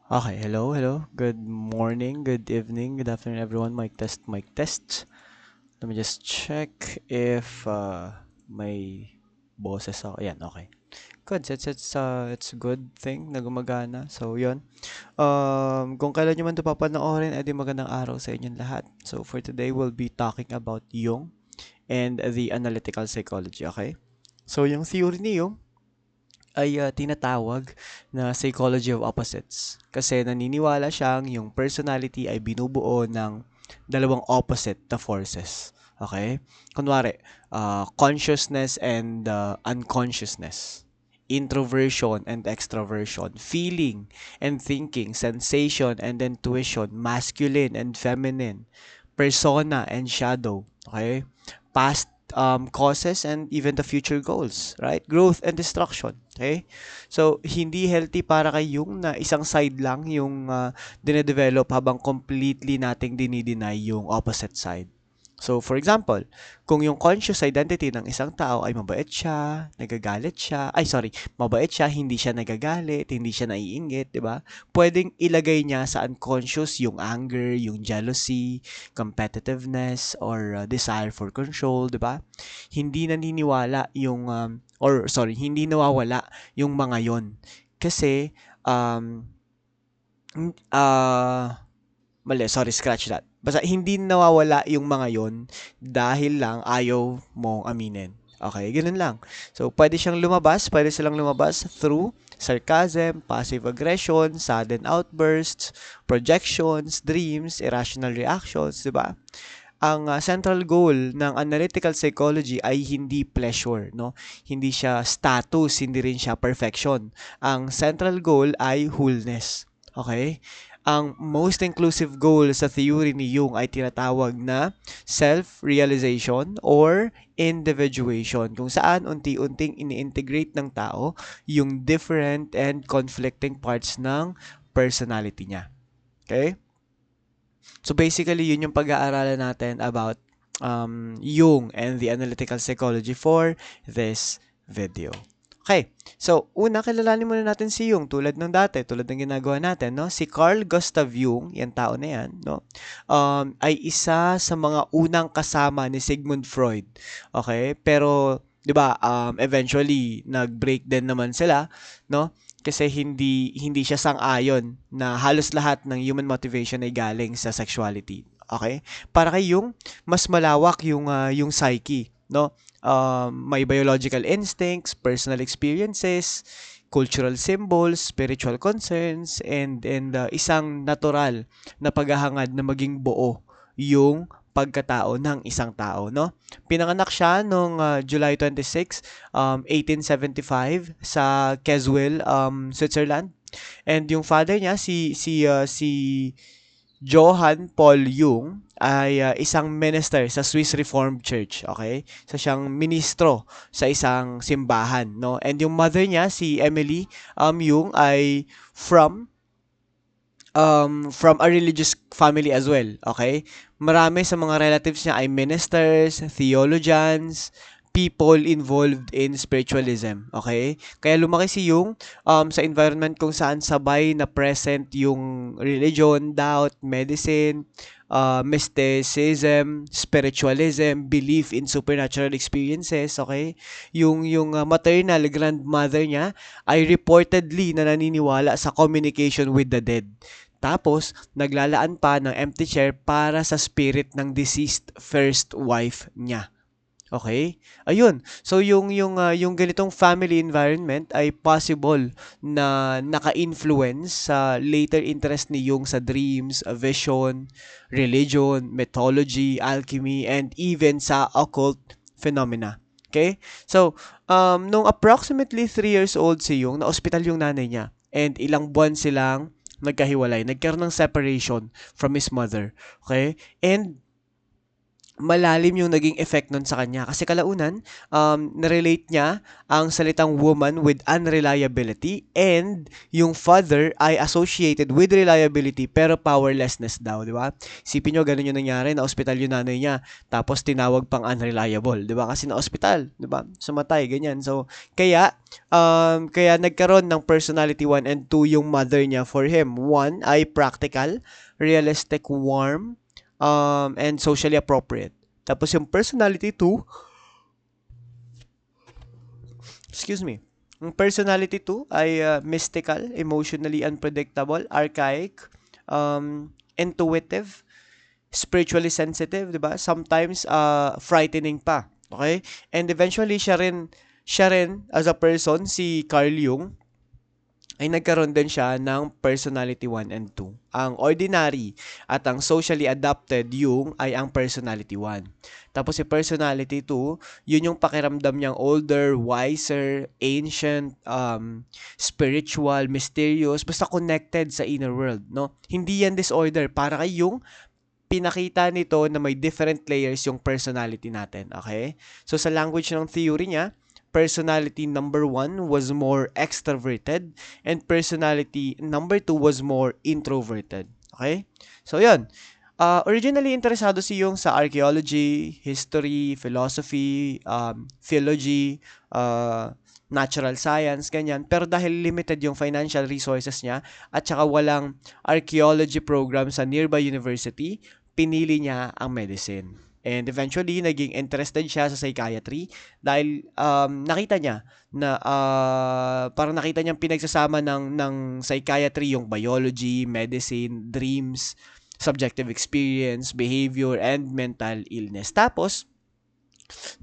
Okay, hello, hello. Good morning, good evening, good afternoon, everyone. Mic test, mic test. Let me just check if may boses ako. Ayan, okay. Good. It's a good thing na gumagana. So, yun. Kung kailan nyo man ito papanoorin, edi magandang araw sa inyong lahat. So, for today, we'll be talking about Jung and the analytical psychology, okay? So, yung theory ni Jung ay tinatawag na psychology of opposites. Kasi naniniwala siyang yung personality ay binubuo ng dalawang opposite na forces. Okay? Kunwari, consciousness and unconsciousness. Introversion and extroversion. Feeling and thinking. Sensation and intuition. Masculine and feminine. Persona and shadow. Okay? Past causes and even the future goals, right? Growth and destruction, okay? So, hindi healthy para kay Jung na isang side lang yung dinedevelop habang completely nating dinideny yung opposite side. So, for example, kung yung conscious identity ng isang tao ay mabait siya, nagagalit siya, ay sorry, mabait siya, hindi siya nagagalit, hindi siya naiinggit, di ba? Pwedeng ilagay niya sa unconscious yung anger, yung jealousy, competitiveness, or desire for control, di ba? Hindi naniniwala yung, hindi nawawala yung mga yon. Kasi, um, mali, sorry, scratch that. Basta hindi nawawala yung mga yon dahil lang ayaw mong aminin. Okay, ganun lang. So, pwede silang lumabas through sarcasm, passive aggression, sudden outbursts, projections, dreams, irrational reactions, di ba? Ang central goal ng analytical psychology ay hindi pleasure, no? Hindi siya status, hindi rin siya perfection. Ang central goal ay wholeness. Okay? Ang most inclusive goal sa theory ni Jung ay tinatawag na self-realization or individuation, kung saan unti-unting ini-integrate ng tao yung different and conflicting parts ng personality niya. Okay? So basically, yun yung pag-aaralan natin about Jung and the analytical psychology for this video. Okay, so una kilalanin muna natin si Jung tulad ng dati, tulad ng ginagawa natin, no? Si Carl Gustav Jung, yan tao na yan, no? Ay isa sa mga unang kasama ni Sigmund Freud. Okay? Pero 'di ba, eventually nag-break din naman sila, no? Kasi hindi siya sang-ayon na halos lahat ng human motivation ay galing sa sexuality. Okay? Para kay Jung, mas malawak yung psyche, no? May biological instincts, personal experiences, cultural symbols, spiritual concerns, and isang natural na paghahangad na maging buo yung pagkatao ng isang tao, no? Pinanganak siya noong July 26, 1875 sa Keswill, Switzerland. And yung father niya si Johann Paul Jung ay isang minister sa Swiss Reformed Church, okay? So siyang ministro sa isang simbahan, no? And yung mother niya si Emily Jung ay from a religious family as well, okay? Marami sa mga relatives niya ay ministers, theologians, people involved in spiritualism, okay? Kaya lumaki si Jung sa environment kung saan sabay na present yung religion, doubt, medicine, mysticism, spiritualism, belief in supernatural experiences, okay? Yung maternal grandmother niya ay reportedly na naniniwala sa communication with the dead. Tapos, naglalaan pa ng empty chair para sa spirit ng deceased first wife niya. Okay? Ayun. So yung ganitong family environment ay possible na naka-influence sa later interest ni Jung sa dreams, vision, religion, mythology, alchemy, and even sa occult phenomena. Okay? So, nung approximately 3 years old si Jung, na-hospital yung nanay niya. And ilang buwan silang nagkahiwalay. Nagkaroon ng separation from his mother. Okay? And malalim yung naging effect nun sa kanya. Kasi kalaunan, narelate niya ang salitang woman with unreliability and yung father ay associated with reliability pero powerlessness daw, di ba? Isipin nyo, ganun yung nangyari, na-hospital yung nanay niya, tapos tinawag pang unreliable, di ba? Kasi na-hospital, di ba? Sumatay, ganyan. So, kaya nagkaroon ng personality 1 and 2 yung mother niya for him. 1 ay practical, realistic, warm, and socially appropriate. Tapos yung personality 2, excuse me, yung personality 2 ay mystical, emotionally unpredictable, archaic, intuitive, spiritually sensitive, 'di ba? Sometimes frightening pa. Okay? And eventually siya rin as a person si Carl Jung ay nagkaroon din siya ng personality 1 and 2. Ang ordinary at ang socially adapted yung ay ang personality 1. Tapos si personality 2, yun yung pakiramdam niyang older, wiser, ancient, spiritual, mysterious, basta connected sa inner world, no? Hindi yan disorder, para kay yung pinakita nito na may different layers yung personality natin, okay? So sa language ng theory niya, personality number 1 was more extroverted and personality number 2 was more introverted. Okay? So, yun. Originally, interesado si Jung sa archaeology, history, philosophy, philology, natural science, ganyan. Pero dahil limited yung financial resources niya at saka walang archaeology program sa nearby university, pinili niya ang medicine. And eventually, naging interested siya sa psychiatry dahil nakita niya na parang nakita niyang pinagsasama ng psychiatry yung biology, medicine, dreams, subjective experience, behavior, and mental illness. Tapos,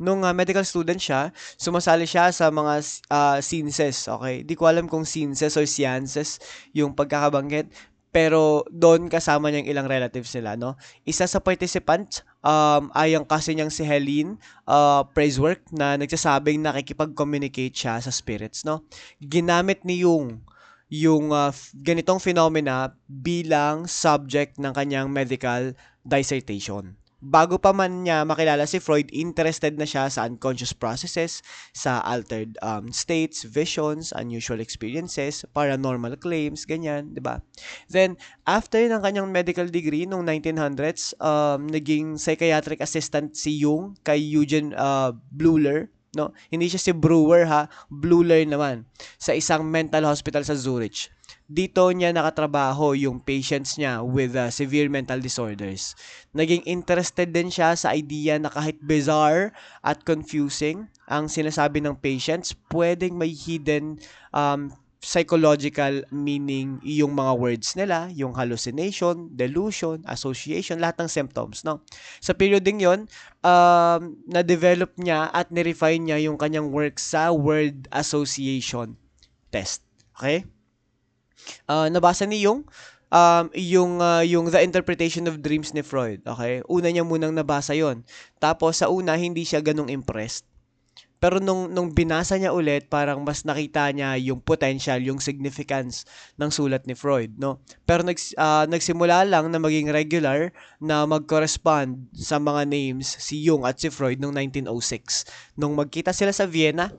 nung medical student siya, sumasali siya sa mga sciences, okay? Di ko alam kung sciences or sciences yung pagkakabanggit, pero doon kasama niyang ilang relatives nila, no? Isa sa participant ay ang kasi niyang si Helene Praisework na nagsasabing nakikipag-communicate siya sa spirits, no? Ginamit ni yung ganitong phenomena bilang subject ng kanyang medical dissertation. Bago pa man niya makilala si Freud, interested na siya sa unconscious processes, sa altered states, visions, unusual experiences, paranormal claims, ganyan, 'di ba? Then, after ng kanyang medical degree noong 1900s, naging psychiatric assistant si Jung kay Eugene Bleuler, no? Hindi siya si Brewer ha, Bleuler naman, sa isang mental hospital sa Zurich. Dito niya nakatrabaho yung patients niya with severe mental disorders. Naging interested din siya sa idea na kahit bizarre at confusing ang sinasabi ng patients, pwedeng may hidden psychological meaning yung mga words nila, yung hallucination, delusion, association, lahat ng symptoms, no? Sa period ding yon, na-develop niya at ni-refine niya yung kanyang work sa word association test. Okay? Nabasa ni yung The Interpretation of Dreams ni Freud. Okay? Una niya munang nabasa yon. Tapos sa una, hindi siya ganong impressed. Pero nung binasa niya ulit, parang mas nakita niya yung potential, yung significance ng sulat ni Freud, no? Pero nagsimula lang na maging regular na mag-correspond sa mga names si Jung at si Freud noong 1906. Nung magkita sila sa Vienna,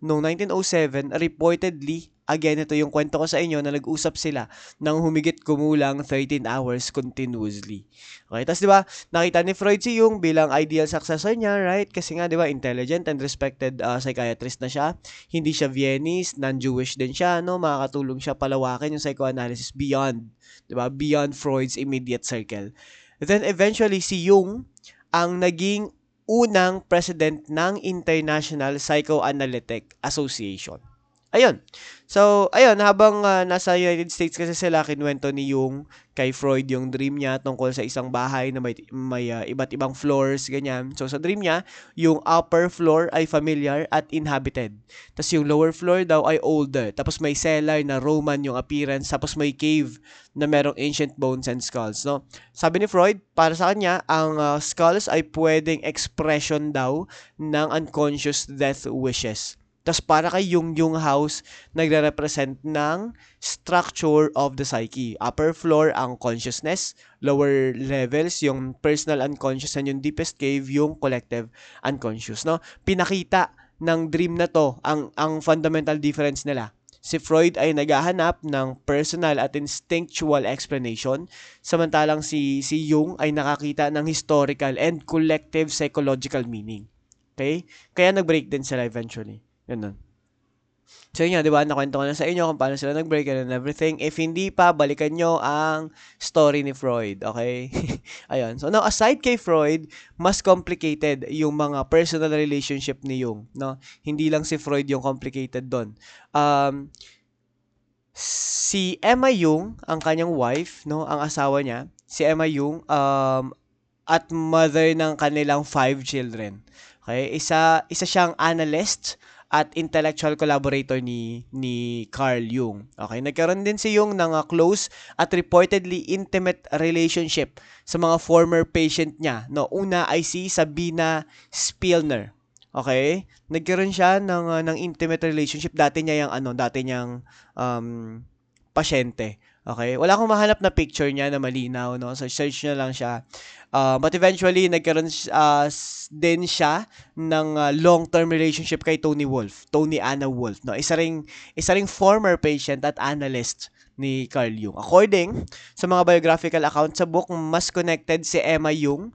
noong 1907, reportedly, again, ito yung kwento ko sa inyo na nag-usap sila ng humigit kumulang 13 hours continuously. Okay, tapos 'di ba, nakita ni Freud si Jung bilang ideal successor niya, right? Kasi nga 'di ba, intelligent and respected psychiatrist na siya. Hindi siya Viennese, non-Jewish din siya, no? Makakatulong siya palawakin yung psychoanalysis beyond, 'di ba? Beyond Freud's immediate circle. Then eventually si Jung ang naging unang president ng International Psychoanalytic Association. Ayun. So, ayun, habang nasa United States kasi sila, kinuwento ni Jung kay Freud yung dream niya tungkol sa isang bahay na may iba't ibang floors, ganyan. So, sa dream niya, yung upper floor ay familiar at inhabited. Tapos yung lower floor daw ay older. Tapos may cellar na Roman yung appearance. Tapos may cave na merong ancient bones and skulls, no? Sabi ni Freud, para sa kanya, ang skulls ay pwedeng expression daw ng unconscious death wishes. Tas para kay yung house, nagre-represent ng structure of the psyche. Upper floor ang consciousness, lower levels yung personal unconscious, and yung deepest cave yung collective unconscious, no? Pinakita ng dream na to ang fundamental difference nila. Si Freud ay naghahanap ng personal at instinctual explanation, samantalang si Jung ay nakakita ng historical and collective psychological meaning. Okay? Kaya nag-break din sila eventually. Ganun. So yun nga, di ba? Nakwento ko na sa inyo kung paano sila nag-break and everything. If hindi pa, balikan nyo ang story ni Freud. Okay? Ayun. So now, aside kay Freud, mas complicated yung mga personal relationship ni Jung. No? Hindi lang si Freud yung complicated doon. Si Emma Jung, ang kanyang wife, no, ang asawa niya, si Emma Jung, at mother ng kanilang 5 children. Okay? Isa siyang analyst at intellectual collaborator ni Carl Jung. Okay, nagkaroon din si Jung ng close at reportedly intimate relationship sa mga former patient niya. No, una ay si Sabina Spielner. Okay? Nagkaroon siya ng intimate relationship, dati niyang pasyente. Okay? Wala akong mahanap na picture niya na malinaw, no? So search niyo lang siya. But eventually nagkaroon din siya ng long-term relationship kay Tony Anna Wolf, no? Isa ring former patient at analyst ni Carl Jung. According sa mga biographical accounts sa book, mas connected si Emma Jung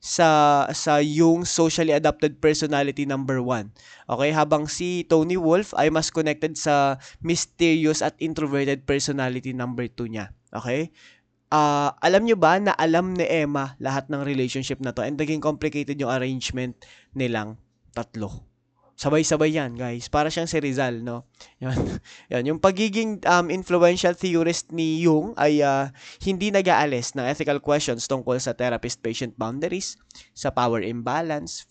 sa Jung socially adapted personality number 1. Okay, habang si Tony Wolf ay mas connected sa mysterious at introverted personality number 2 niya. Okay? Alam nyo ba na alam ni Emma lahat ng relationship na to, and naging complicated yung arrangement nilang tatlo. Sabay-sabay yan, guys. Para siyang si Rizal, no? Yan. Yan. Yung pagiging influential theorist ni Jung ay hindi nag-aalis ng ethical questions tungkol sa therapist-patient boundaries, sa power imbalance,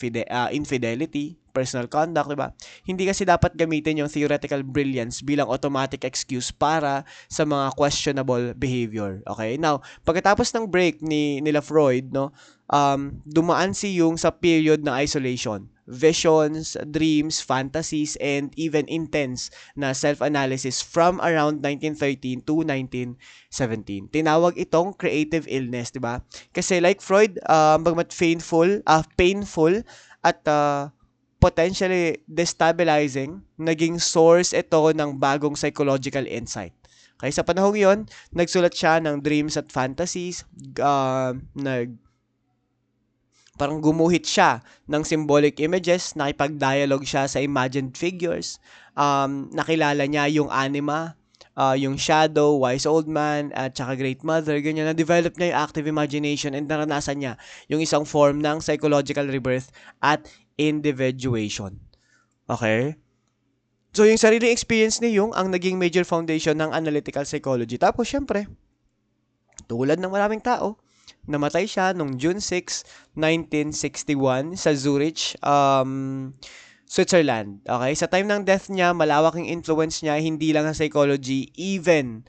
infidelity, personal conduct, diba? Hindi kasi dapat gamitin yung theoretical brilliance bilang automatic excuse para sa mga questionable behavior. Okay? Now, pagkatapos ng break nila Freud, no, dumaan si Jung sa period ng isolation. Visions, dreams, fantasies, and even intense na self-analysis from around 1913 to 1917. Tinawag itong creative illness, di ba? Kasi like Freud, bagmat painful at potentially destabilizing, naging source ito ng bagong psychological insight. Kaya sa panahong yon, nagsulat siya ng dreams at fantasies, parang gumuhit siya ng symbolic images, nakipag-dialogue siya sa imagined figures, nakilala niya yung anima, yung shadow, wise old man, at saka great mother, ganyan. Na-develop niya yung active imagination and naranasan niya yung isang form ng psychological rebirth at individuation. Okay? So, yung sariling experience ni Jung ang naging major foundation ng analytical psychology. Tapos, syempre, tulad ng maraming tao, namatay siya noong June 6, 1961 sa Zurich, Switzerland. Okay? Sa time ng death niya, malawak yung influence niya hindi lang sa psychology, even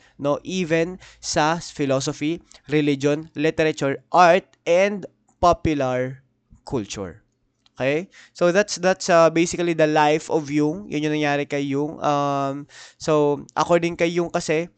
sa philosophy, religion, literature, art, and popular culture. Okay? So that's basically the life of Jung. Yun yung nangyari kay Jung. So according kay Jung kasi,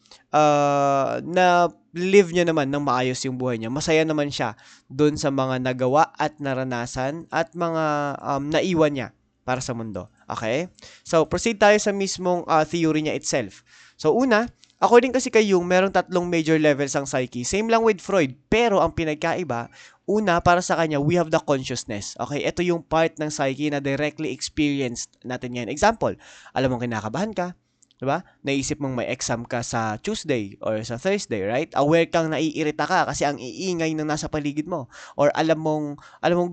na live niya naman ng maayos yung buhay niya. Masaya naman siya dun sa mga nagawa at naranasan at mga naiwan niya para sa mundo. Okay? So, proceed tayo sa mismong theory niya itself. So, una, according kasi kay Jung, merong 3 major levels ang psyche. Same lang with Freud, pero ang pinagkaiba, una, para sa kanya, we have the consciousness. Okay? Ito yung part ng psyche na directly experienced natin ngayon. Example, alam mong kinakabahan ka, 'Di ba? Naisip mong may exam ka sa Tuesday or sa Thursday, right? Aware kang naiirita ka kasi ang iingay ng nasa paligid mo. Or alam mong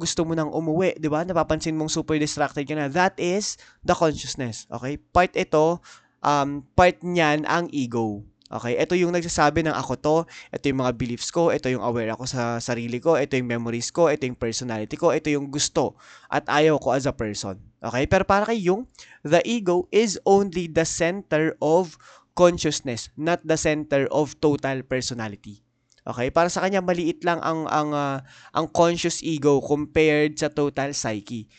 gusto mo nang umuwi, 'di ba? Napapansin mong super distracted ka na. That is the consciousness, okay? Part niyan ang ego. Okay, ito yung nagsasabi ng ako to, ito yung mga beliefs ko, ito yung aware ako sa sarili ko, ito yung memories ko, ito yung personality ko, ito yung gusto at ayaw ko as a person. Okay, pero para kay Jung, the ego is only the center of consciousness, not the center of total personality. Okay, para sa kanya maliit lang ang conscious ego compared sa total psyche.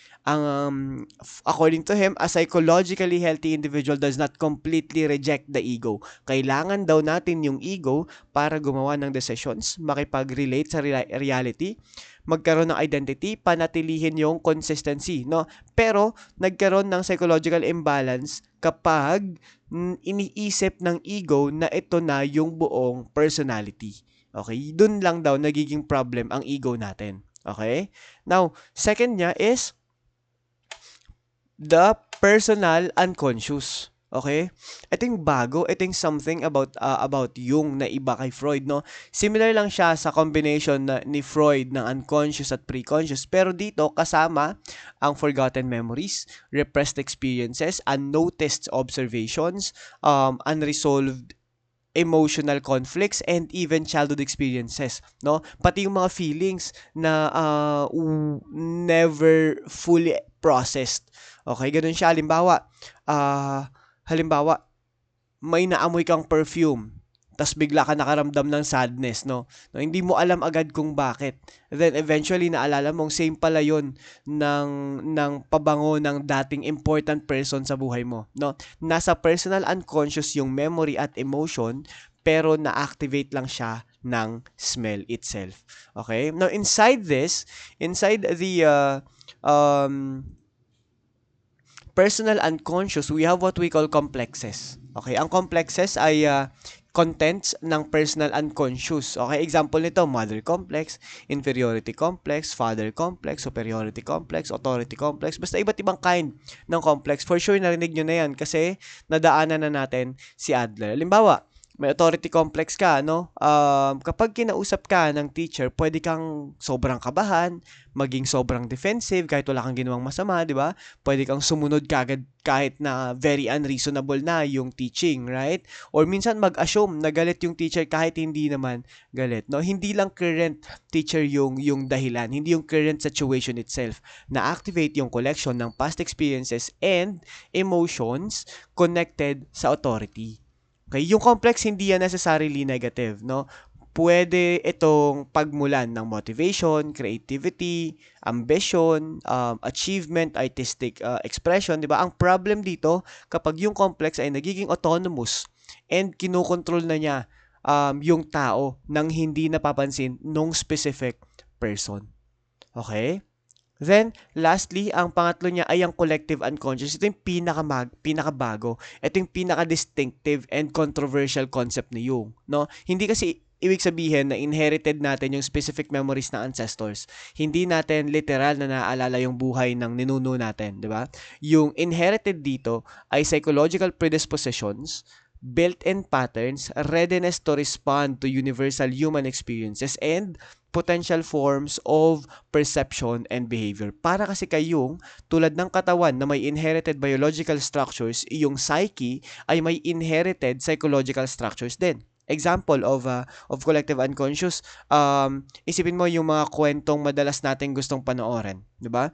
According to him, a psychologically healthy individual does not completely reject the ego. Kailangan daw natin yung ego para gumawa ng decisions, makipag-relate sa reality, magkaroon ng identity, panatilihin yung consistency, no? Pero nagkaroon ng psychological imbalance kapag iniisip ng ego na ito na yung buong personality. Okay? Dun lang daw nagiging problem ang ego natin. Okay? Now, second niya is the personal unconscious. Okay? Ito yung bago, ito yung something about Jung na iba kay Freud, no? Similar lang siya sa combination ni Freud ng unconscious at preconscious, pero dito kasama ang forgotten memories, repressed experiences, unnoticed observations, unresolved emotional conflicts and even childhood experiences, no? Pati yung mga feelings na never fully processed. Okay, ganun siya. Halimbawa, may naamoy kang perfume, tas bigla ka nakaramdam ng sadness, no? No, hindi mo alam agad kung bakit. Then eventually naalala mong same pala 'yon ng pabango ng dating important person sa buhay mo, no? Nasa personal unconscious yung memory at emotion, pero na-activate lang siya ng smell itself. Okay? Now inside the personal unconscious, we have what we call complexes. Okay, ang complexes ay contents ng personal unconscious. Okay, example nito, mother complex, inferiority complex, father complex, superiority complex, authority complex, basta iba't ibang kind ng complex. For sure, narinig nyo na yan kasi nadaanan na natin si Adler. Halimbawa, may authority complex ka, no? Kapag kinausap ka ng teacher, pwede kang sobrang kabahan, maging sobrang defensive kahit wala kang ginawang masama, di ba? Pwede kang sumunod kagad kahit na very unreasonable na yung teaching, right? Or minsan mag-assume na galit yung teacher kahit hindi naman galit, no? Hindi lang current teacher yung dahilan, hindi yung current situation itself. Na-activate yung collection ng past experiences and emotions connected sa authority. Okay, yung complex hindi yan necessarily negative, no? Pwede itong pagmulan ng motivation, creativity, ambition, achievement, artistic expression, di ba? Ang problem dito, kapag yung complex ay nagiging autonomous and kinukontrol na niya yung tao nang hindi napapansin nung specific person. Okay? Then, lastly, ang pangatlo niya ay ang collective unconscious. Ito yung pinakabago. Ito yung pinaka-distinctive and controversial concept ni Jung. No? Hindi kasi ibig sabihin na inherited natin yung specific memories ng ancestors. Hindi natin literal na naaalala yung buhay ng ninuno natin, di ba? Yung inherited dito ay psychological predispositions, built-in patterns, readiness to respond to universal human experiences, and potential forms of perception and behavior. Para kasi kayong, tulad ng katawan na may inherited biological structures, yung psyche ay may inherited psychological structures din. Example of collective unconscious, isipin mo yung mga kwentong madalas nating gustong panoorin, di ba?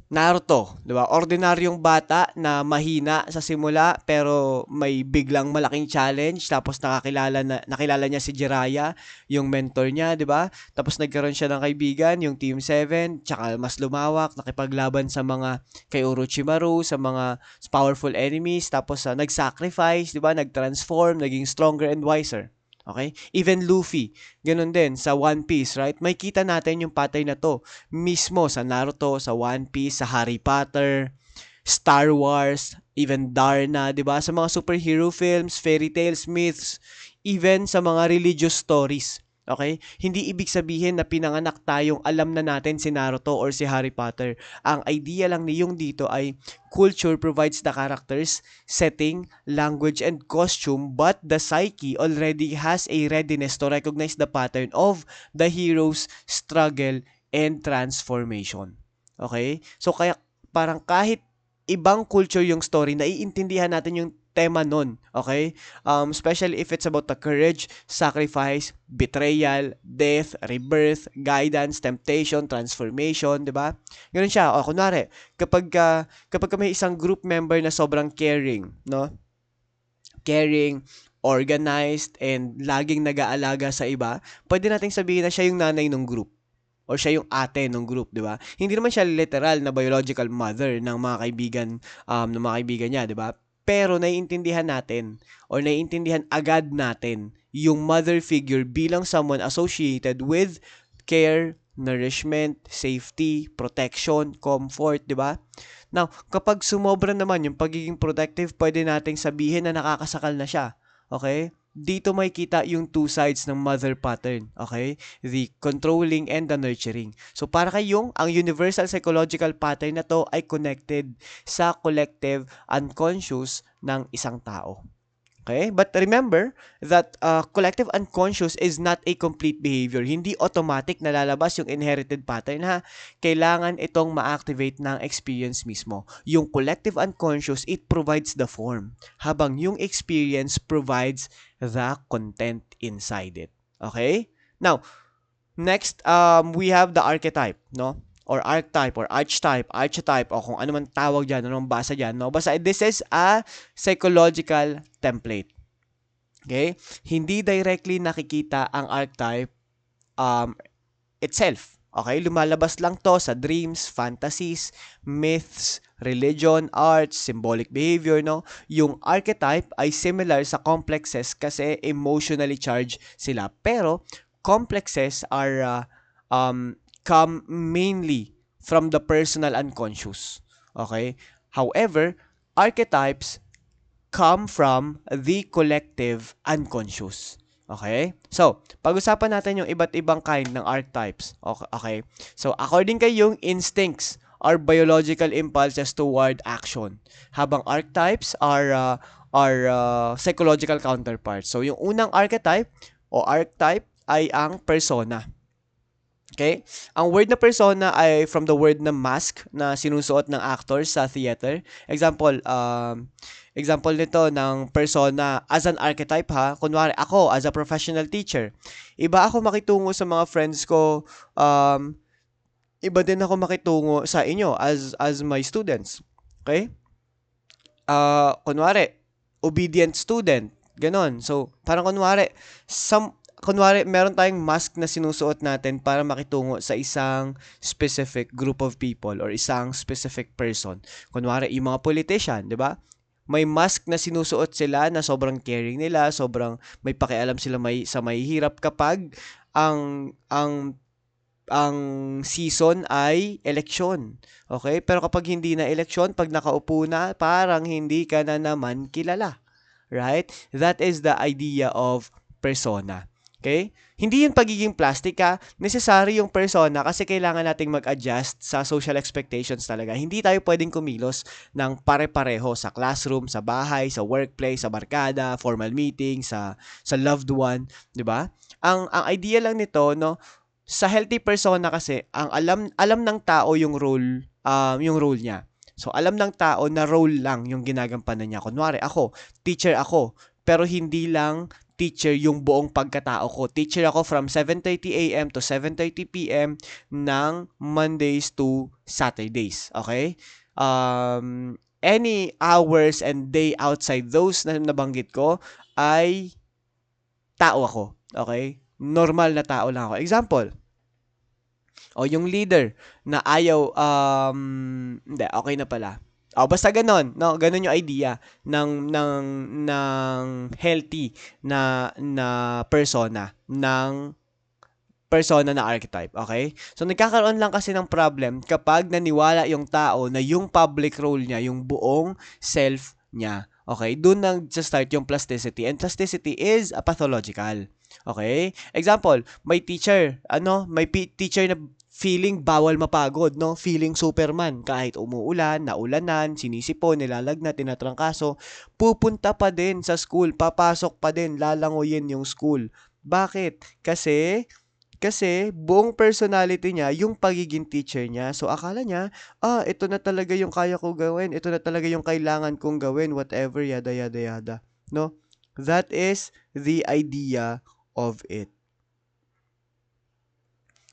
Naruto, 'di ba? Ordinaryong bata na mahina sa simula pero may biglang malaking challenge tapos nakilala niya si Jiraiya, yung mentor niya, 'di ba? Tapos nagkaroon siya ng kaibigan, yung Team 7, tsaka mas lumawak, nakipaglaban sa mga kay Orochimaru, sa mga powerful enemies, tapos nag-sacrifice, 'di ba? Nag-transform, naging stronger and wiser. Okay? Even Luffy, ganun din sa One Piece, right? May kita natin yung pattern na to mismo sa Naruto, sa One Piece, sa Harry Potter, Star Wars, even Darna, 'di ba? Sa mga superhero films, fairy tales, myths, even sa mga religious stories. Okay? Hindi ibig sabihin na pinanganak tayong alam na natin si Naruto or si Harry Potter. Ang idea lang niyong dito ay culture provides the characters, setting, language, and costume, but the psyche already has a readiness to recognize the pattern of the hero's struggle and transformation. Okay? So kaya parang kahit ibang culture yung story, naiintindihan natin yung tema nun. Okay? Especially if it's about the courage, sacrifice, betrayal, death, rebirth, guidance, temptation, transformation, di ba? Ganun siya. O, kunwari, kapag may isang group member na sobrang caring, no? Caring, organized, and laging nag-aalaga sa iba, pwede nating sabihin na siya yung nanay ng group or siya yung ate ng group, di ba? Hindi naman siya literal na biological mother ng mga kaibigan niya, di ba? Pero naiintindihan natin or naiintindihan agad natin yung mother figure bilang someone associated with care, nourishment, safety, protection, comfort, di ba? Now, kapag sumobra naman yung pagiging protective, pwede nating sabihin na nakakasakal na siya. Okay? Dito may kita yung two sides ng mother pattern, okay? The controlling and the nurturing. So para kayong ang universal psychological pattern na to ay connected sa collective unconscious ng isang tao. Okay? But remember that collective unconscious is not a complete behavior. Hindi automatic na lalabas yung inherited pattern ha. Kailangan itong ma-activate ng experience mismo. Yung collective unconscious, it provides the form. Habang yung experience provides the content inside it. Okay? Now, next, we have the archetype, no? Or archetype, or archetype, o kung ano man tawag dyan, anong basa dyan, no? Basta, this is a psychological template. Okay? Hindi directly nakikita ang archetype itself. Okay? Lumalabas lang to sa dreams, fantasies, myths, religion, arts, symbolic behavior, no? Yung archetype ay similar sa complexes kasi emotionally charged sila. Pero, complexes are come mainly from the personal unconscious. Okay? However, archetypes come from the collective unconscious. Okay? So, pag-usapan natin yung iba't ibang kind ng archetypes. Okay? So, according kay yung instincts are biological impulses toward action. Habang archetypes are psychological counterparts. So, yung unang archetype o archetype ay ang persona. Okay? Ang word na persona ay from the word na mask na sinusuot ng actors sa theater. Example nito ng persona as an archetype ha. Kunwari, ako as a professional teacher. Iba ako makitungo sa mga friends ko. Iba din ako makitungo sa inyo as my students. Okay? Kunwari, obedient student. Ganon. So, parang kunwari, meron tayong mask na sinusuot natin para makitungo sa isang specific group of people or isang specific person. Kunwari, yung mga politician, di ba? May mask na sinusuot sila na sobrang caring nila, sobrang may pakialam sila sa mahihirap kapag ang season ay eleksyon. Okay? Pero kapag hindi na eleksyon, pag nakaupo na, parang hindi ka na naman kilala. Right? That is the idea of persona. Okay? Hindi yung pagiging plastic ha. Necessary yung persona kasi kailangan nating mag-adjust sa social expectations talaga. Hindi tayo pwedeng kumilos ng pare-pareho sa classroom, sa bahay, sa workplace, sa barkada, formal meeting, sa loved one, 'di ba? Ang idea lang nito, no, sa healthy persona kasi, ang alam ng tao yung role niya. So alam ng tao na role lang yung ginagampanan niya. Kunwari ako, teacher ako, pero hindi lang teacher yung buong pagkatao ko. Teacher ako from 7:30 a.m. to 7:30 p.m. ng Mondays to Saturdays. Okay? Any hours and day outside those na nabanggit ko ay tao ako. Okay? Normal na tao lang ako. Example, yung leader na ayaw, hindi, okay na pala. Basta ganon, no? Ganon yung idea ng healthy na persona na archetype, okay? So, nagkakaroon lang kasi ng problem kapag naniwala yung tao na yung public role niya, yung buong self niya. Okay? Doon nag-start yung plasticity. And plasticity is a pathological. Okay? Example, may teacher, teacher na feeling bawal mapagod, no? Feeling Superman kahit umuulan, naulanan, sinisipon, nilalagnat, tinatrangkaso, pupunta pa din sa school, papasok pa din, lalangoyin yung school. Bakit? Kasi buong personality niya yung pagiging teacher niya. So akala niya, ito na talaga yung kaya ko gawin, ito na talaga yung kailangan kong gawin, whatever, yada yada yada. No? That is the idea of it.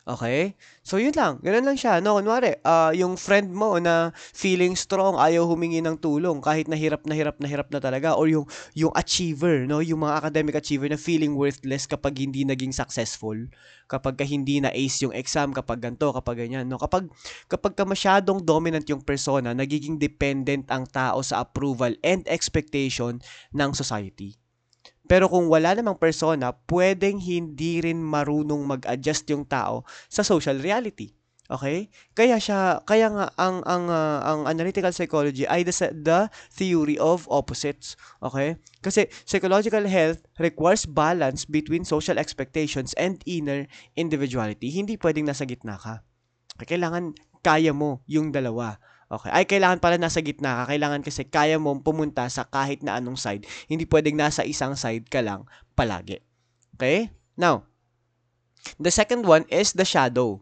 Okay? So, yun lang. Ganun lang siya. No, kunwari, yung friend mo na feeling strong, ayaw humingi ng tulong kahit nahirap na hirap na hirap na talaga, or yung achiever, no, yung mga academic achiever na feeling worthless kapag hindi naging successful, kapag ka hindi na ace yung exam, kapag ganto, kapag ganyan, no. Kapag ka masyadong dominant yung persona, nagiging dependent ang tao sa approval and expectation ng society. Pero kung wala namang persona, pwedeng hindi rin marunong mag-adjust yung tao sa social reality. Okay? Kaya nga ang analytical psychology ay the theory of opposites. Okay? Kasi psychological health requires balance between social expectations and inner individuality. Hindi pwedeng nasa gitna ka. Kailangan kaya mo yung dalawa. Okay. Ay, kailangan pala nasa gitna ka. Kailangan kasi kaya mo pumunta sa kahit na anong side. Hindi pwedeng nasa isang side ka lang palagi. Okay? Now, the second one is the shadow.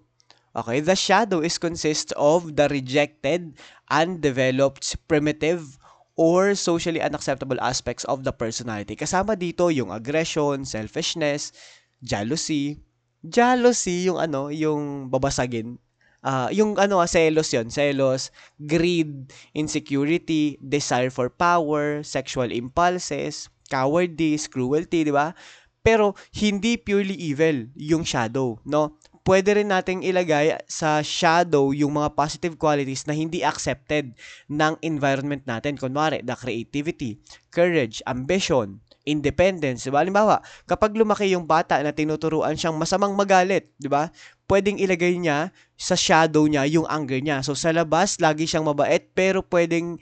Okay, the shadow is consists of the rejected, undeveloped, primitive, or socially unacceptable aspects of the personality. Kasama dito yung aggression, selfishness, jealousy. Jealousy yung yung babasagin. Yung selos yon, selos, greed, insecurity, desire for power, sexual impulses, cowardice, cruelty, di ba? Pero hindi purely evil yung shadow, no? Pwede rin nating ilagay sa shadow yung mga positive qualities na hindi accepted ng environment natin. Kunwari, the creativity, courage, ambition, independence, di ba? Halimbawa, kapag lumaki yung bata na tinuturuan siyang masamang magalit, di ba? Pwedeng ilagay niya sa shadow niya yung anger niya. So, sa labas, lagi siyang mabait, pero pwedeng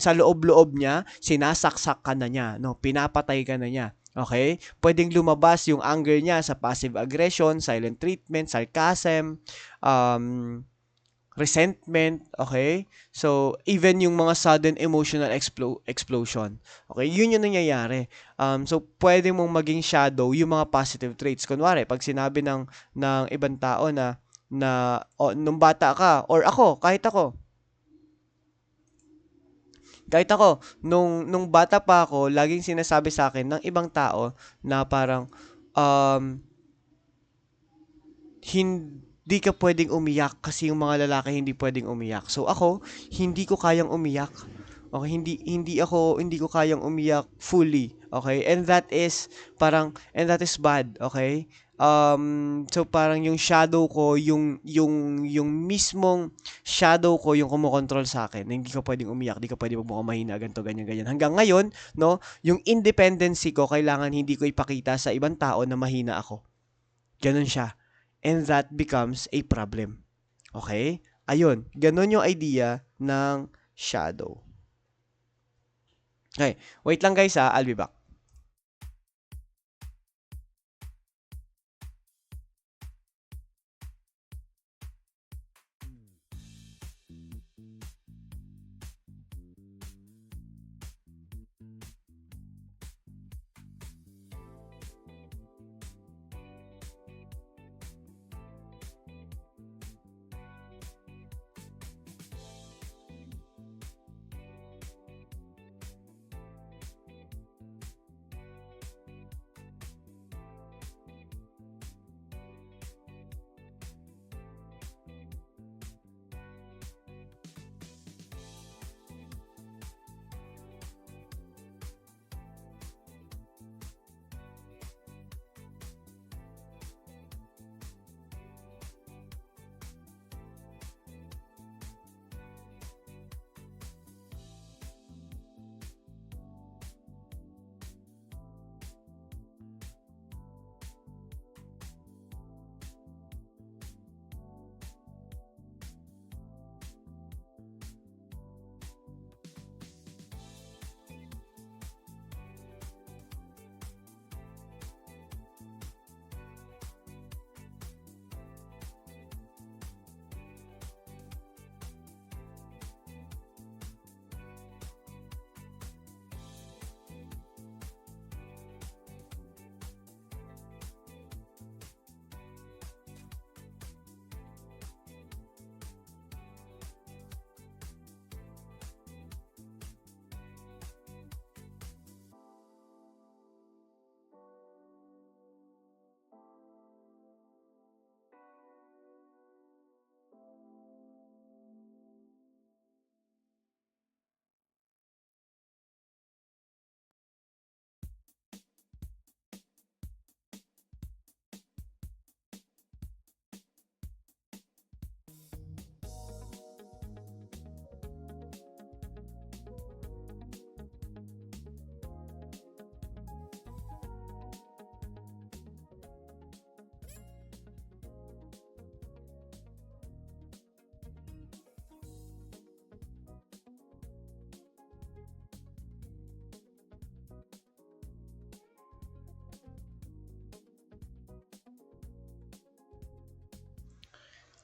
sa loob-loob niya, sinasaksak ka na niya, no? Pinapatay ka na niya. Okay? Pwedeng lumabas yung anger niya sa passive aggression, silent treatment, sarcasm, um, resentment, okay? So, even yung mga sudden emotional explosion. Okay? Yun yung nangyayari. So, pwede mong maging shadow yung mga positive traits. Kunwari, pag sinabi ng ibang tao nung bata ka, or ako, nung bata pa ako, laging sinasabi sa akin ng ibang tao na parang, um, hindi ka pwedeng umiyak kasi yung mga lalaki hindi pwedeng umiyak. So ako, hindi ko kayang umiyak. Okay, hindi ko kayang umiyak fully. Okay? And that is bad, okay? So parang yung shadow ko, yung mismong shadow ko yung kumokontrol sa akin. Hindi ka pwedeng umiyak, hindi ka pwedeng magmukhang mahina, ganito, ganyan, ganyan. Hanggang ngayon, no, yung independency ko kailangan hindi ko ipakita sa ibang tao na mahina ako. Ganun siya. And that becomes a problem. Okay? Ayun, ganun yung idea ng shadow. Okay, wait lang guys ha, I'll be back.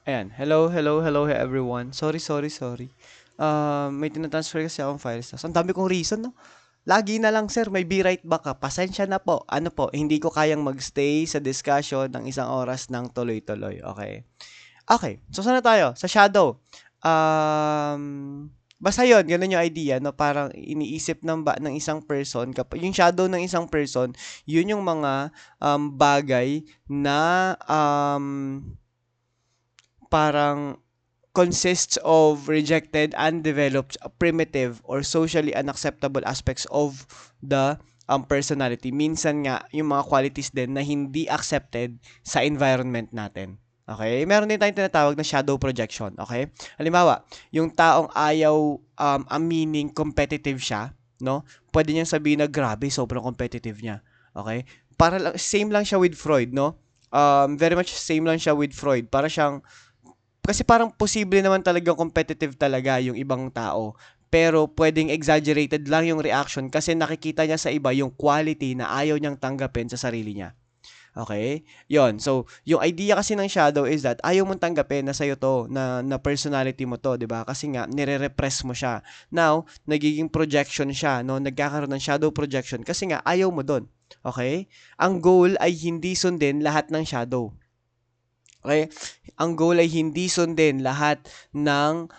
Ayan. Hello, hello, hello everyone. Sorry, sorry, sorry. May tinatransfer kasi akong files. Tas ang dami kong reason, no? Lagi na lang, sir, may be right back ka. Pasensya na po. Ano po, hindi ko kayang magstay sa discussion ng 1 oras ng tuloy-tuloy. Okay. Okay. So, saan na tayo? Sa shadow. Basta yun, ganun yung idea, no? Parang iniisip ng isang person, yung shadow ng isang person, yun yung mga bagay na parang consists of rejected, undeveloped, primitive, or socially unacceptable aspects of the personality. Minsan nga, yung mga qualities din na hindi accepted sa environment natin. Okay? Meron din tayong tinatawag na shadow projection. Okay? Halimbawa, yung taong ayaw aminin competitive siya, no? Pwede niyang sabihin na grabe, sobrang competitive niya. Okay? Para lang, same lang siya with Freud, no? Very much same lang siya with Freud. Para siyang kasi parang posible naman talagang competitive talaga yung ibang tao. Pero pwedeng exaggerated lang yung reaction kasi nakikita niya sa iba yung quality na ayaw niyang tanggapin sa sarili niya. Okay? Yon. So, yung idea kasi ng shadow is that ayaw mong tanggapin na sa'yo to, na personality mo to, di ba? Kasi nga, nire-repress mo siya. Now, nagiging projection siya, no? Nagkakaroon ng shadow projection kasi nga, ayaw mo doon. Okay? Ang goal ay hindi sundin lahat ng shadow. Okay? Ang goal ay hindi sundin lahat ng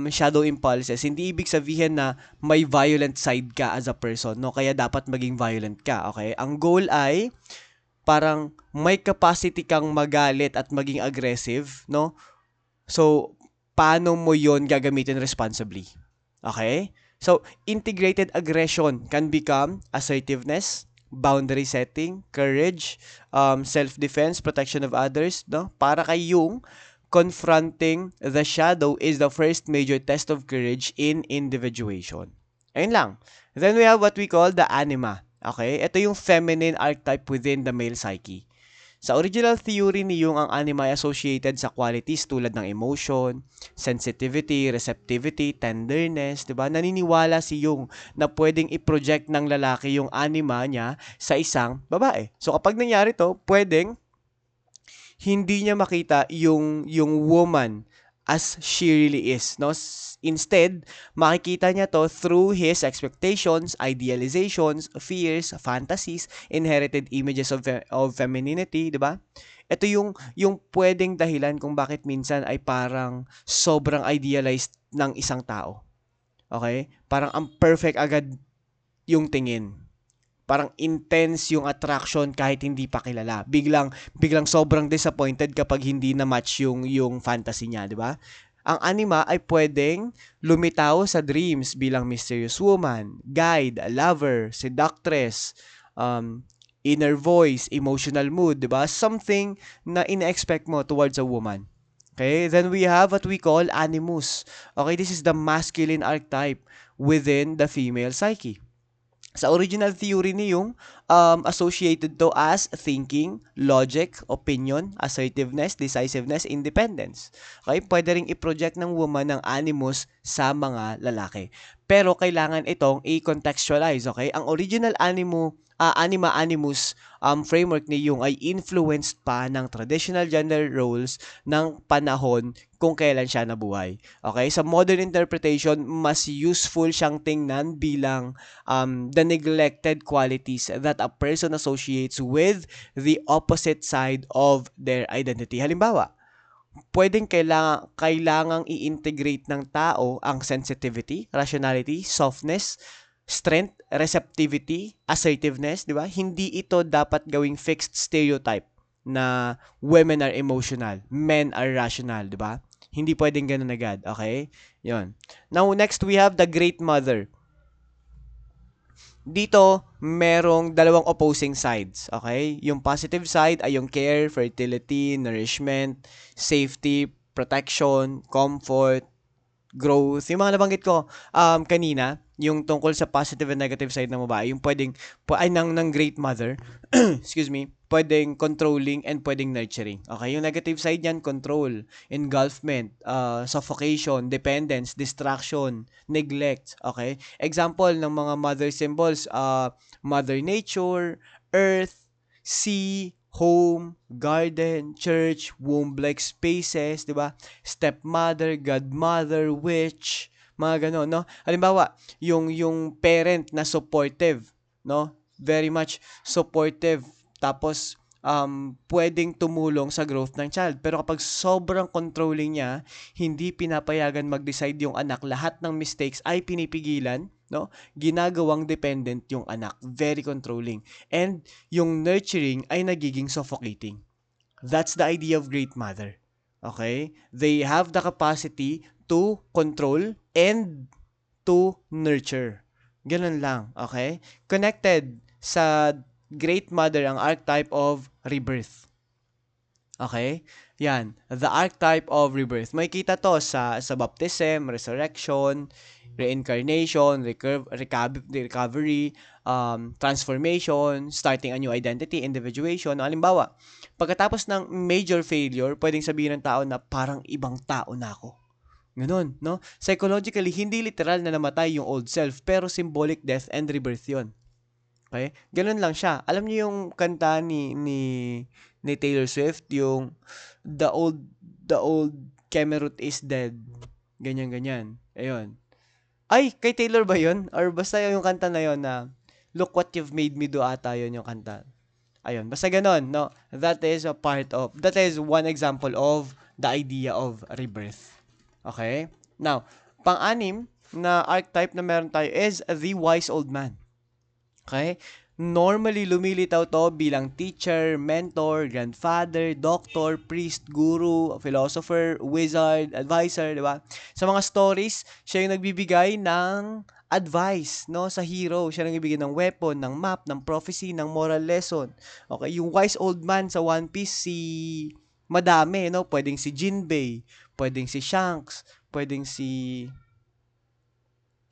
shadow impulses. Hindi ibig sabihin na may violent side ka as a person, no? Kaya dapat maging violent ka, okay? Ang goal ay parang may capacity kang magalit at maging aggressive, no? So, paano mo yon gagamitin responsibly? Okay? So, integrated aggression can become assertiveness, boundary setting, courage, self-defense, protection of others, no? Para kayong confronting the shadow is the first major test of courage in individuation. Ayun lang. Then we have what we call the anima. Okay? Ito yung feminine archetype within the male psyche. Sa original theory ni Jung, ang anima ay associated sa qualities tulad ng emotion, sensitivity, receptivity, tenderness, 'di ba? Naniniwala si Jung na pwedeng i-project ng lalaki yung anima niya sa isang babae. So kapag nangyari 'to, pwedeng hindi niya makita yung woman as she really is, no? Instead, makikita niya to through his expectations, idealizations, fears, fantasies, inherited images of femininity, di ba? Ito yung pwedeng dahilan kung bakit minsan ay parang sobrang idealized ng isang tao. Okay? Parang ang perfect agad yung tingin, parang intense yung attraction kahit hindi pa kilala. Biglang sobrang disappointed kapag hindi na match yung fantasy niya, di ba? Ang anima ay pwedeng lumitaw sa dreams bilang mysterious woman, guide, lover, seductress, inner voice, emotional mood, di ba? Something na ina-expect mo towards a woman. Okay, then we have what we call animus. Okay, this is the masculine archetype within the female psyche. Sa original theory ni Jung, associated to as thinking, logic, opinion, assertiveness, decisiveness, independence. Okay? Pwede ring i-project ng woman ng animus sa mga lalaki. Pero kailangan itong i-contextualize, okay? Ang original anima animus framework ni Jung ay influenced pa ng traditional gender roles ng panahon kung kailan siya nabuhay. Okay? Sa modern interpretation, mas useful siyang tingnan bilang the neglected qualities that a person associates with the opposite side of their identity. Halimbawa, pwedeng kailangang i-integrate ng tao ang sensitivity, rationality, softness, strength, receptivity, assertiveness, di ba? Hindi ito dapat gawing fixed stereotype na women are emotional, men are rational, di ba? Hindi pwedeng ganun agad, okay? Yon. Now, next we have the Great Mother. Dito, merong dalawang opposing sides, okay? Yung positive side ay yung care, fertility, nourishment, safety, protection, comfort, growth. Yung mga nabanggit ko kanina, yung tungkol sa positive and negative side ng babae, yung pwedeng, ay ng great mother, excuse me, pwedeng controlling and pwedeng nurturing. Okay, yung negative side niyan, control, engulfment, suffocation, dependence, distraction, neglect. Okay, example ng mga mother symbols, mother nature, earth, sea, home, garden, church, womb-like spaces, di ba? Stepmother, godmother, witch, mga ganon, no? Halimbawa, yung parent na supportive, no? Very much supportive. Tapos, pwedeng tumulong sa growth ng child. Pero kapag sobrang controlling niya, hindi pinapayagan mag-decide yung anak, lahat ng mistakes ay pinipigilan, no? Ginagawang dependent yung anak. Very controlling. And yung nurturing ay nagiging suffocating. That's the idea of great mother. Okay? They have the capacity to control and to nurture. Ganun lang. Okay? Connected sa great mother ang archetype of rebirth. Okay? Yan. The archetype of rebirth. May kita to sa baptism, resurrection, reincarnation, recovery, transformation, starting a new identity, individuation. Halimbawa, pagkatapos ng major failure, pwedeng sabihin ng tao na parang ibang tao na ako. Ganun, no? Psychologically, hindi literal na namatay yung old self, pero symbolic death and rebirth yun. Okay? Ganun lang siya. Alam niyo yung kanta ni Taylor Swift, yung the old Kemerut is dead. Ganyan. Ayun. Ay, kay Taylor ba yun? Or basta yung kanta na yun na look what you've made me do ata yun yung kanta. Ayun. Basta ganun, no? That is one example of the idea of rebirth. Okay? Now, pang-anim na archetype na meron tayo is the wise old man. Okay? Normally, lumilitaw to bilang teacher, mentor, grandfather, doctor, priest, guru, philosopher, wizard, advisor, di ba? Sa mga stories, siya yung nagbibigay ng advice, no, sa hero. Siya yung nagbibigay ng weapon, ng map, ng prophecy, ng moral lesson. Okay, yung wise old man sa One Piece, madami, no? Pwedeng si Jinbei, pwedeng si Shanks, pwedeng si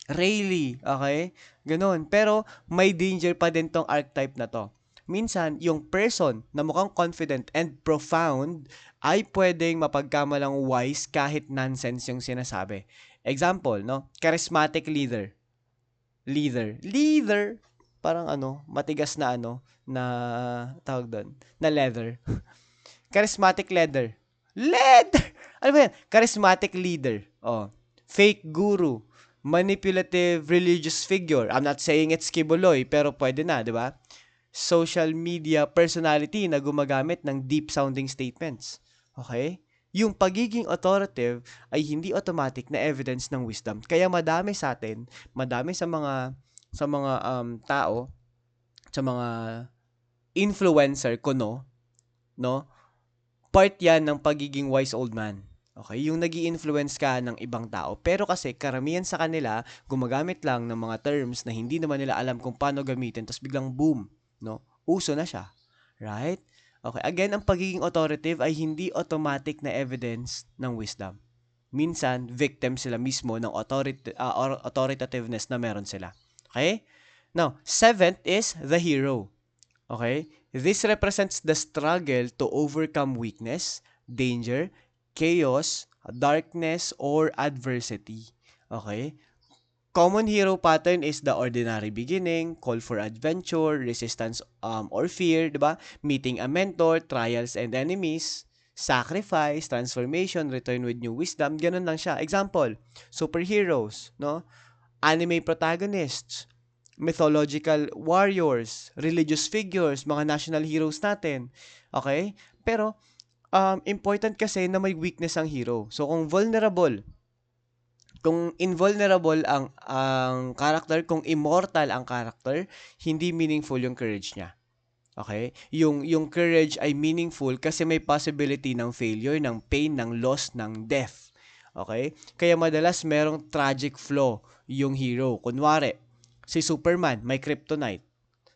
Rayleigh, okay? Ganun. Pero may danger pa din tong archetype na to. Minsan, yung person na mukhang confident and profound ay pwedeng mapagkamalang wise kahit nonsense yung sinasabi. Example, no? Charismatic leader. Leader. Parang matigas na na tawag doon, na leather. Charismatic leader. Ano ba yan? Charismatic leader. Oh. Fake guru. Manipulative religious figure. I'm not saying it's Kibuloy, pero pwede na, di ba? Social media personality na gumagamit ng deep-sounding statements. Okay? Yung pagiging authoritative ay hindi automatic na evidence ng wisdom. Kaya madami sa atin, madami sa mga tao, sa mga influencer no? Part yan ng pagiging wise old man. Okay, yung nag-i-influence ka ng ibang tao. Pero kasi karamihan sa kanila gumagamit lang ng mga terms na hindi naman nila alam kung paano gamitin, tapos biglang boom, no? Uso na siya. Right? Okay, again, ang pagiging authoritative ay hindi automatic na evidence ng wisdom. Minsan, victim sila mismo ng authoritativeness na meron sila. Okay? Now, seventh is the hero. Okay? This represents the struggle to overcome weakness, danger, chaos, darkness, or adversity. Okay? Common hero pattern is the ordinary beginning, call for adventure, resistance or fear, diba? Meeting a mentor, trials and enemies, sacrifice, transformation, return with new wisdom, ganun lang siya. Example, superheroes, no? Anime protagonists, mythological warriors, religious figures, mga national heroes natin. Okay? Pero, important kasi na may weakness ang hero. So, kung invulnerable ang character, kung immortal ang character, hindi meaningful yung courage niya. Okay? Yung courage ay meaningful kasi may possibility ng failure, ng pain, ng loss, ng death. Okay? Kaya madalas merong tragic flaw yung hero. Kunwari, si Superman, may kryptonite.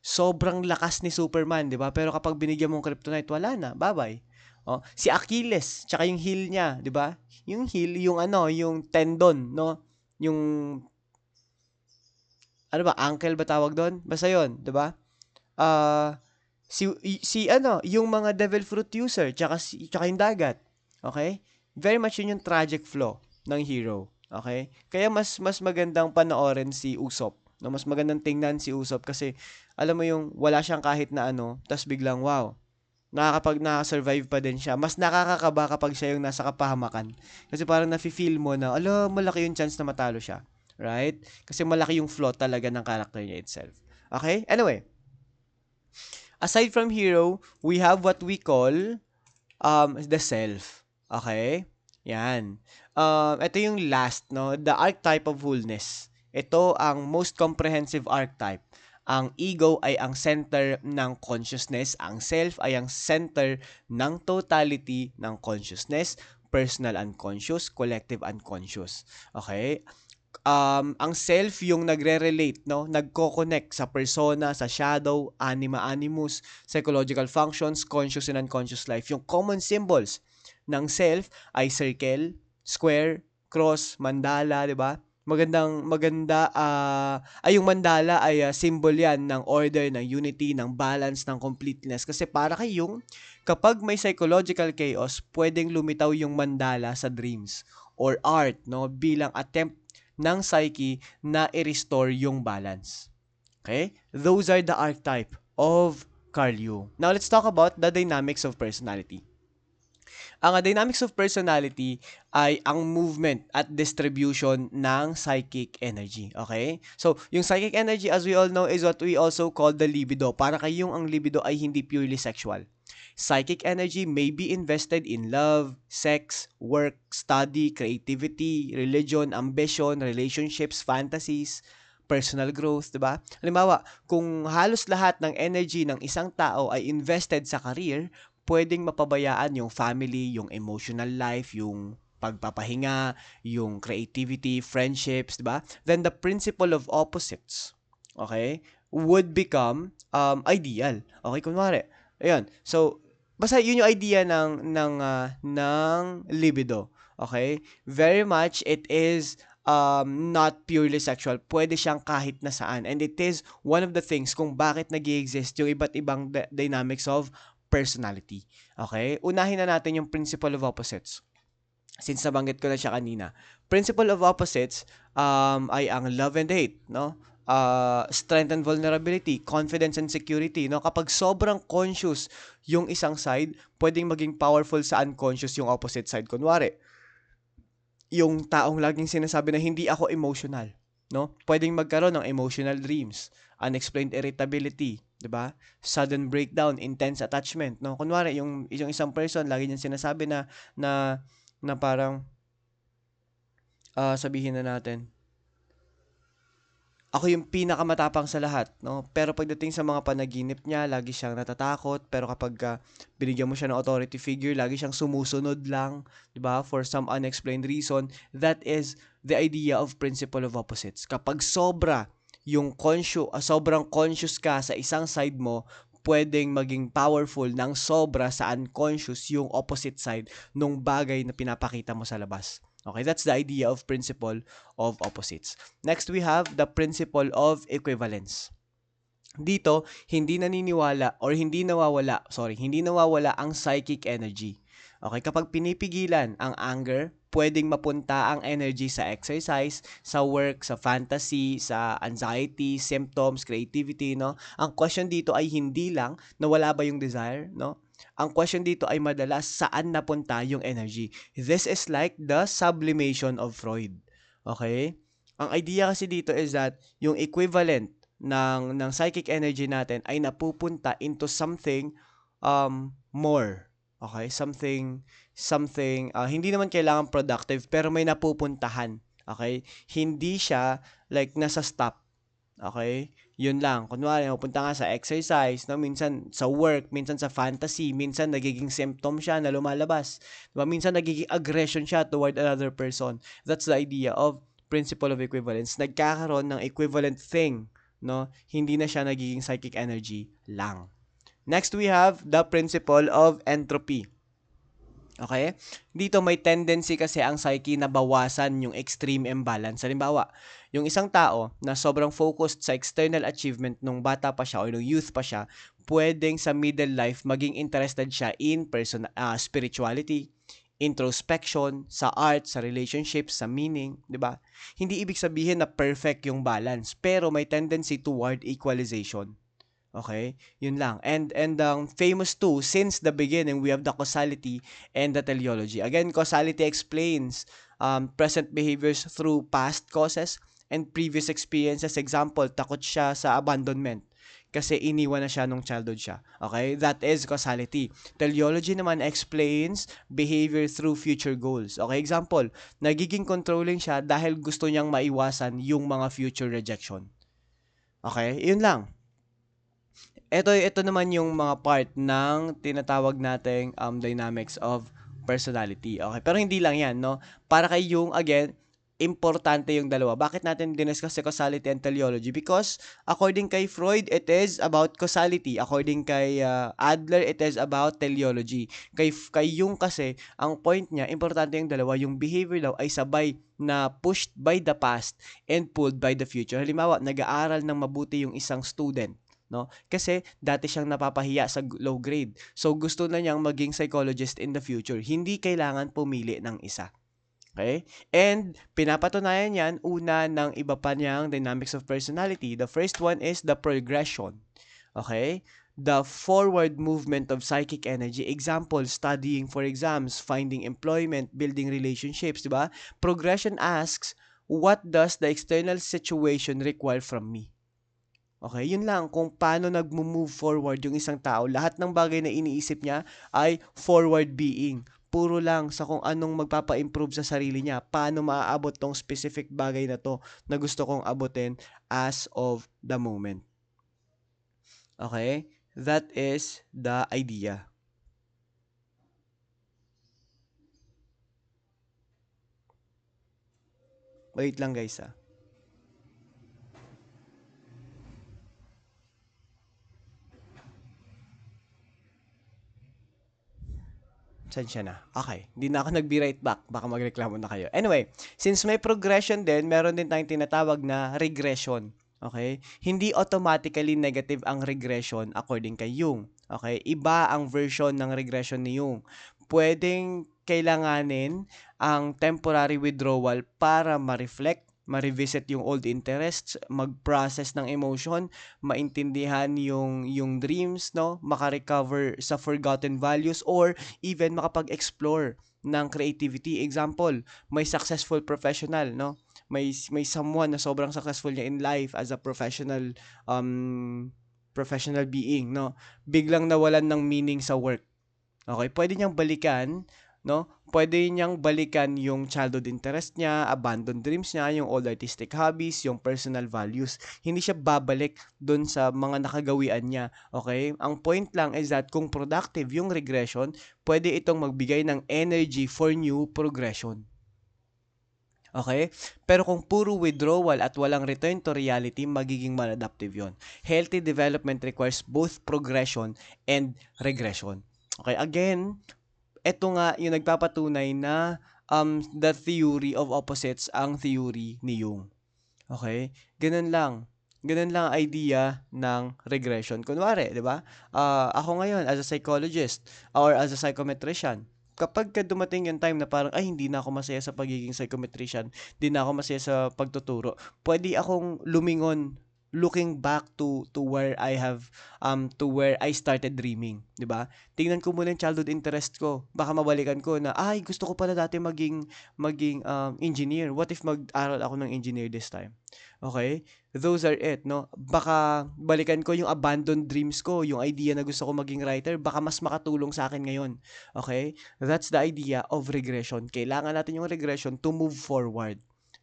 Sobrang lakas ni Superman, 'di ba? Pero kapag binigyan mong kryptonite, wala na. Bye-bye. Oh, si Achilles, tsaka yung heel niya, 'di ba? Yung heel, yung tendon, no? Yung ankle ba tawag doon? Basta 'yon, 'di ba? Yung mga devil fruit user, tsaka yung dagat. Okay? Very much yun yung tragic flaw ng hero. Okay? Kaya mas magandang panoorin si Usopp. No, mas magandang tingnan si Usopp kasi alam mo yung wala siyang kahit na tas biglang wow. Nakaka-survive pa din siya. Mas nakakakaba kapag siya yung nasa kapahamakan. Kasi parang nafe-feel mo na, malaki yung chance na matalo siya. Right? Kasi malaki yung flaw talaga ng character niya itself. Okay? Anyway, aside from hero, we have what we call the self. Okay? Yan. Ito yung last, no? The archetype of wholeness. Ito ang most comprehensive archetype. Ang ego ay ang center ng consciousness. Ang self ay ang center ng totality ng consciousness. Personal unconscious, collective unconscious. Okay? Ang self yung nagre-relate, no? Nagko-connect sa persona, sa shadow, anima, animus, psychological functions, conscious and unconscious life. Yung common symbols ng self ay circle, square, cross, mandala, 'di ba? Maganda ay yung mandala ay symbol yan ng order, ng unity, ng balance, ng completeness kasi para kayong kapag may psychological chaos, pwedeng lumitaw yung mandala sa dreams or art, no, bilang attempt ng psyche na i-restore yung balance. Okay? Those are the archetype of Carl Jung. Now, let's talk about the dynamics of personality. Ang dynamics of personality ay ang movement at distribution ng psychic energy. Okay? So, yung psychic energy, as we all know, is what we also call the libido. Para kayong ang libido ay hindi purely sexual. Psychic energy may be invested in love, sex, work, study, creativity, religion, ambition, relationships, fantasies, personal growth, 'di ba? Halimbawa, kung halos lahat ng energy ng isang tao ay invested sa career, pwedeng mapabayaan yung family, yung emotional life, yung pagpapahinga, yung creativity, friendships, 'di ba? Then the principle of opposites, okay, would become ideal. Okay, kunwari, ayun. So, basta yun yung idea ng libido. Okay? Very much it is not purely sexual. Pwede siyang kahit na saan. And it is one of the things kung bakit nag-i-exist yung iba't ibang dynamics of personality. Okay? Unahin na natin yung principle of opposites. Since nabanggit ko na siya kanina. Principle of opposites ay ang love and hate, no? Strength and vulnerability, confidence and security, no? Kapag sobrang conscious yung isang side, pwedeng maging powerful sa unconscious yung opposite side. Kunwari, yung taong laging sinasabi na hindi ako emotional, no? Pwedeng magkaroon ng emotional dreams, unexplained irritability, 'di ba? Sudden breakdown, intense attachment, no? Kunwari, yung isang person lagi niyang sinasabi na parang sabihin na natin, ako yung pinakamatapang sa lahat, no? Pero pagdating sa mga panaginip niya, lagi siyang natatakot. Pero kapag binigyan mo siya ng authority figure, lagi siyang sumusunod lang, 'di ba? For some unexplained reason. That is the idea of principle of opposites. Kapag sobrang conscious ka sa isang side mo, pwedeng maging powerful ng sobra sa unconscious yung opposite side nung bagay na pinapakita mo sa labas. Okay, that's the idea of principle of opposites. Next, we have the principle of equivalence. Dito, hindi nawawala ang psychic energy. Okay, kapag pinipigilan ang anger, pwedeng mapunta ang energy sa exercise, sa work, sa fantasy, sa anxiety, symptoms, creativity, no? Ang question dito ay hindi lang nawala ba yung desire, no? Ang question dito ay madalas saan napunta yung energy. This is like the sublimation of Freud. Okay? Ang idea kasi dito is that yung equivalent ng psychic energy natin ay napupunta into something more. Okay? Something hindi naman kailangan productive pero may napupuntahan. Okay? Hindi siya like nasa stop. Okay? Yun lang. Kunwari, pupunta nga sa exercise, no? Minsan sa work, minsan sa fantasy, minsan nagiging symptom siya na lumalabas. Diba? Minsan nagiging aggression siya toward another person. That's the idea of principle of equivalence. Nagkakaroon ng equivalent thing, no? Hindi na siya nagiging psychic energy lang. Next, we have the principle of entropy. Okay? Dito may tendency kasi ang psyche na bawasan yung extreme imbalance. Halimbawa, yung isang tao na sobrang focused sa external achievement nung bata pa siya o nung youth pa siya, pwedeng sa middle life maging interested siya in spirituality, introspection, sa art, sa relationships, sa meaning, 'di ba? Hindi ibig sabihin na perfect yung balance, pero may tendency toward equalization. Okay? Yun lang. And famous too, since the beginning, we have the causality and the teleology. Again, causality explains present behaviors through past causes and previous experiences. Example, takot siya sa abandonment kasi iniwan na siya nung childhood siya. Okay? That is causality. Teleology naman explains behavior through future goals. Okay? Example, nagiging controlling siya dahil gusto niyang maiwasan yung mga future rejection. Okay? Yun lang. Ito naman yung mga part ng tinatawag nating dynamics of personality. Okay, pero hindi lang 'yan, no? Para kay Jung again, importante yung dalawa. Bakit natin diniscuss si causality and teleology? Because according kay Freud, it is about causality. According kay Adler, it is about teleology. Kay Jung kasi, ang point niya, importante yung dalawa. Yung behavior daw ay sabay na pushed by the past and pulled by the future. Halimbawa, nag-aaral ng mabuti yung isang student, no? Kasi dati siyang napapahiya sa low grade. So gusto na niyang maging psychologist in the future. Hindi kailangan pumili ng isa. Okay? And pinapatunayan yan una ng iba pa niyang dynamics of personality. The first one is the progression. Okay? The forward movement of psychic energy. Example, studying for exams, finding employment, building relationships, di ba? Progression asks, what does the external situation require from me? Okay, yun lang kung paano nagmo-move forward yung isang tao. Lahat ng bagay na iniisip niya ay forward being. Puro lang sa kung anong magpapa-improve sa sarili niya. Paano maaabot tong specific bagay na to na gusto kong abutin as of the moment. Okay? That is the idea. Wait lang guys ah. Saan siya na? Okay. Hindi na ako nag-be right back. Baka magreklamo na kayo. Anyway, since may progression din, meron din tayong tinatawag na regression. Okay? Hindi automatically negative ang regression according kay Jung. Okay? Iba ang version ng regression ni Jung. Pwedeng kailanganin ang temporary withdrawal para ma-reflect, ma-revisit yung old interests, mag-process ng emotion, maintindihan yung dreams, no? Maka-recover sa forgotten values or even makapag-explore ng creativity. Example, may successful professional, no? May someone na sobrang successful niya in life as a professional being, no? Biglang nawalan ng meaning sa work. Okay, pwede niyang balikan, no? Pwede niyang balikan yung childhood interest niya, abandoned dreams niya, yung old artistic hobbies, yung personal values. Hindi siya babalik dun sa mga nakagawian niya. Okay? Ang point lang is that kung productive yung regression, pwede itong magbigay ng energy for new progression. Okay? Pero kung puro withdrawal at walang return to reality, magiging maladaptive yon. Healthy development requires both progression and regression. Okay, again, eto nga yung nagpapatunay na the theory of opposites ang theory ni Jung. Okay? Ganun lang. Ganun lang ang idea ng regression. Kunwari, di ba? Ako ngayon, as a psychologist or as a psychometrician, kapag dumating yung time na parang, ay, hindi na ako masaya sa pagiging psychometrician, hindi na ako masaya sa pagtuturo, pwede akong lumingon looking back to where I have to where I started dreaming, 'di ba? Tingnan ko muna yung childhood interest ko. Baka mabalikan ko na ay gusto ko pala dati maging engineer. What if mag-aral ako ng engineer this time? Okay? Those are it, no? Baka balikan ko yung abandoned dreams ko, yung idea na gusto ko maging writer, baka mas makatulong sa akin ngayon. Okay? That's the idea of regression. Kailangan natin yung regression to move forward.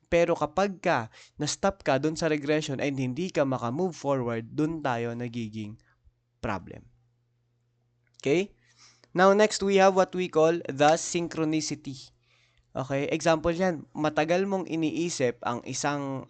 Pero kapag na-stop ka dun sa regression and hindi ka maka-move forward, dun tayo nagiging problem. Okay? Now, next we have what we call the synchronicity. Okay? Example yan, matagal mong iniisip ang isang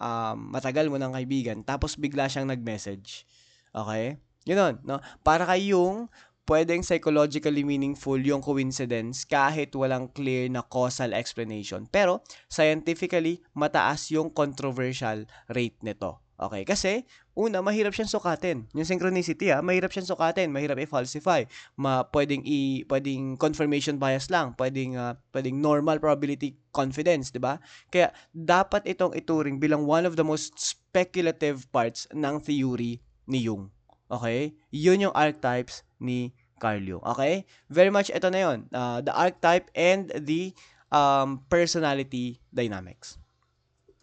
matagal mo ng kaibigan, tapos bigla siyang nag-message. Okay? Yun, no? Para kayong pwedeng psychologically meaningful yung coincidence kahit walang clear na causal explanation. Pero, scientifically, mataas yung controversial rate nito. Okay, kasi, una, mahirap siyang sukatin. Yung synchronicity, mahirap siyang sukatin, mahirap i-falsify. Pwedeng confirmation bias lang, pwedeng normal probability confidence, 'di ba? Kaya dapat itong ituring bilang one of the most speculative parts ng theory ni Jung. Okay? Yun yung archetypes ni Carl Jung. Okay? Very much ito na yun. The archetype and the personality dynamics.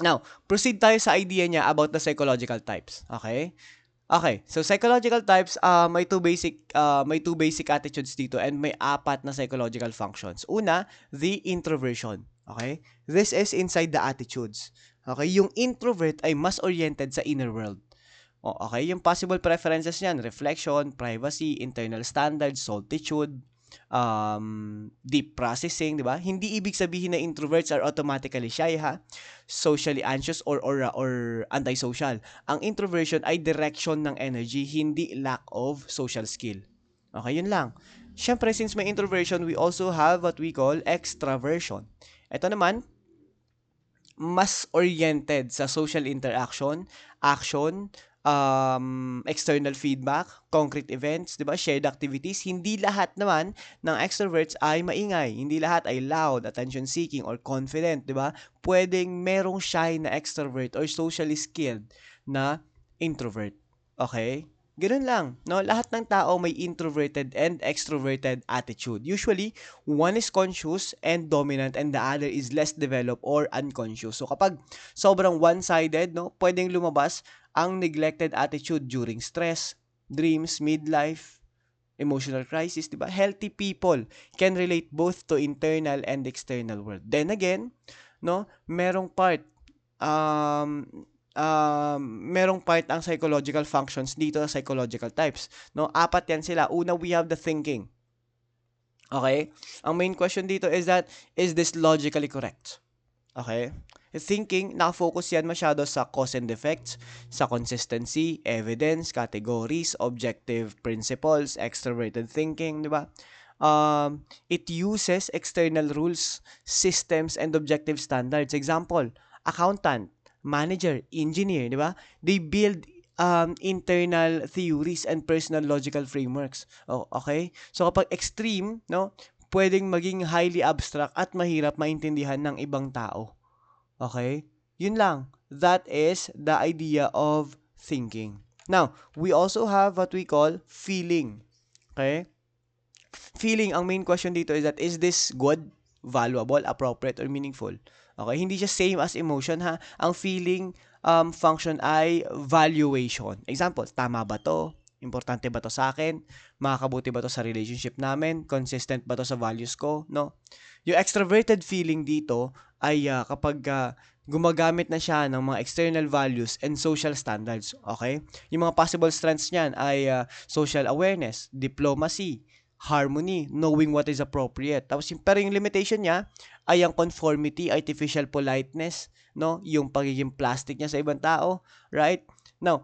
Now, proceed tayo sa idea niya about the psychological types. Okay? Okay, so psychological types, may two basic attitudes dito and may apat na psychological functions. Una, the introversion. Okay? This is inside the attitudes. Okay? Yung introvert ay mas oriented sa inner world. Okay, yung possible preferences niyan, reflection, privacy, internal standards, solitude, deep processing, di ba? Hindi ibig sabihin na introverts are automatically shy, ha? Socially anxious or antisocial. Ang introversion ay direction ng energy, hindi lack of social skill. Okay, yun lang. Siyempre, since may introversion, we also have what we call extraversion. Ito naman, mas oriented sa social interaction, action, external feedback, concrete events, 'di ba? Shared activities. Hindi lahat naman ng extroverts ay maingay. Hindi lahat ay loud, attention seeking or confident, 'di ba? Pwedeng merong shy na extrovert or socially skilled na introvert. Okay? Ganun lang, no? Lahat ng tao may introverted and extroverted attitude. Usually, one is conscious and dominant and the other is less developed or unconscious. So kapag sobrang one-sided, no, pwedeng lumabas ang neglected attitude during stress, dreams, midlife, emotional crisis, 'di ba? Healthy people can relate both to internal and external world. Then again, no, um merong part ang psychological functions dito sa psychological types, no? Apat 'yan sila. Una, we have the thinking. Okay? Ang main question dito is that, is this logically correct? Okay? Thinking, nakafocus yan masyado sa cause and effects, sa consistency, evidence, categories, objective principles, extroverted thinking, di ba? It uses external rules, systems, and objective standards. Example, accountant, manager, engineer, di ba? They build internal theories and personal logical frameworks. Oh, okay? So kapag extreme, no, pwedeng maging highly abstract at mahirap maintindihan ng ibang tao. Okay? Yun lang. That is the idea of thinking. Now, we also have what we call feeling. Okay? Feeling, ang main question dito is that, is this good, valuable, appropriate, or meaningful? Okay? Hindi siya same as emotion, ha? Ang feeling function ay valuation. Example, tama ba to? Importante ba to sa akin? Makakabuti ba to sa relationship namin? Consistent ba to sa values ko? No? Yung extroverted feeling dito ay kapag gumagamit na siya ng mga external values and social standards. Okay? Yung mga possible strengths niyan ay social awareness, diplomacy, harmony, knowing what is appropriate. Tapos pero yung limitation niya ay ang conformity, artificial politeness, no? Yung pagiging plastic niya sa ibang tao, right? Now,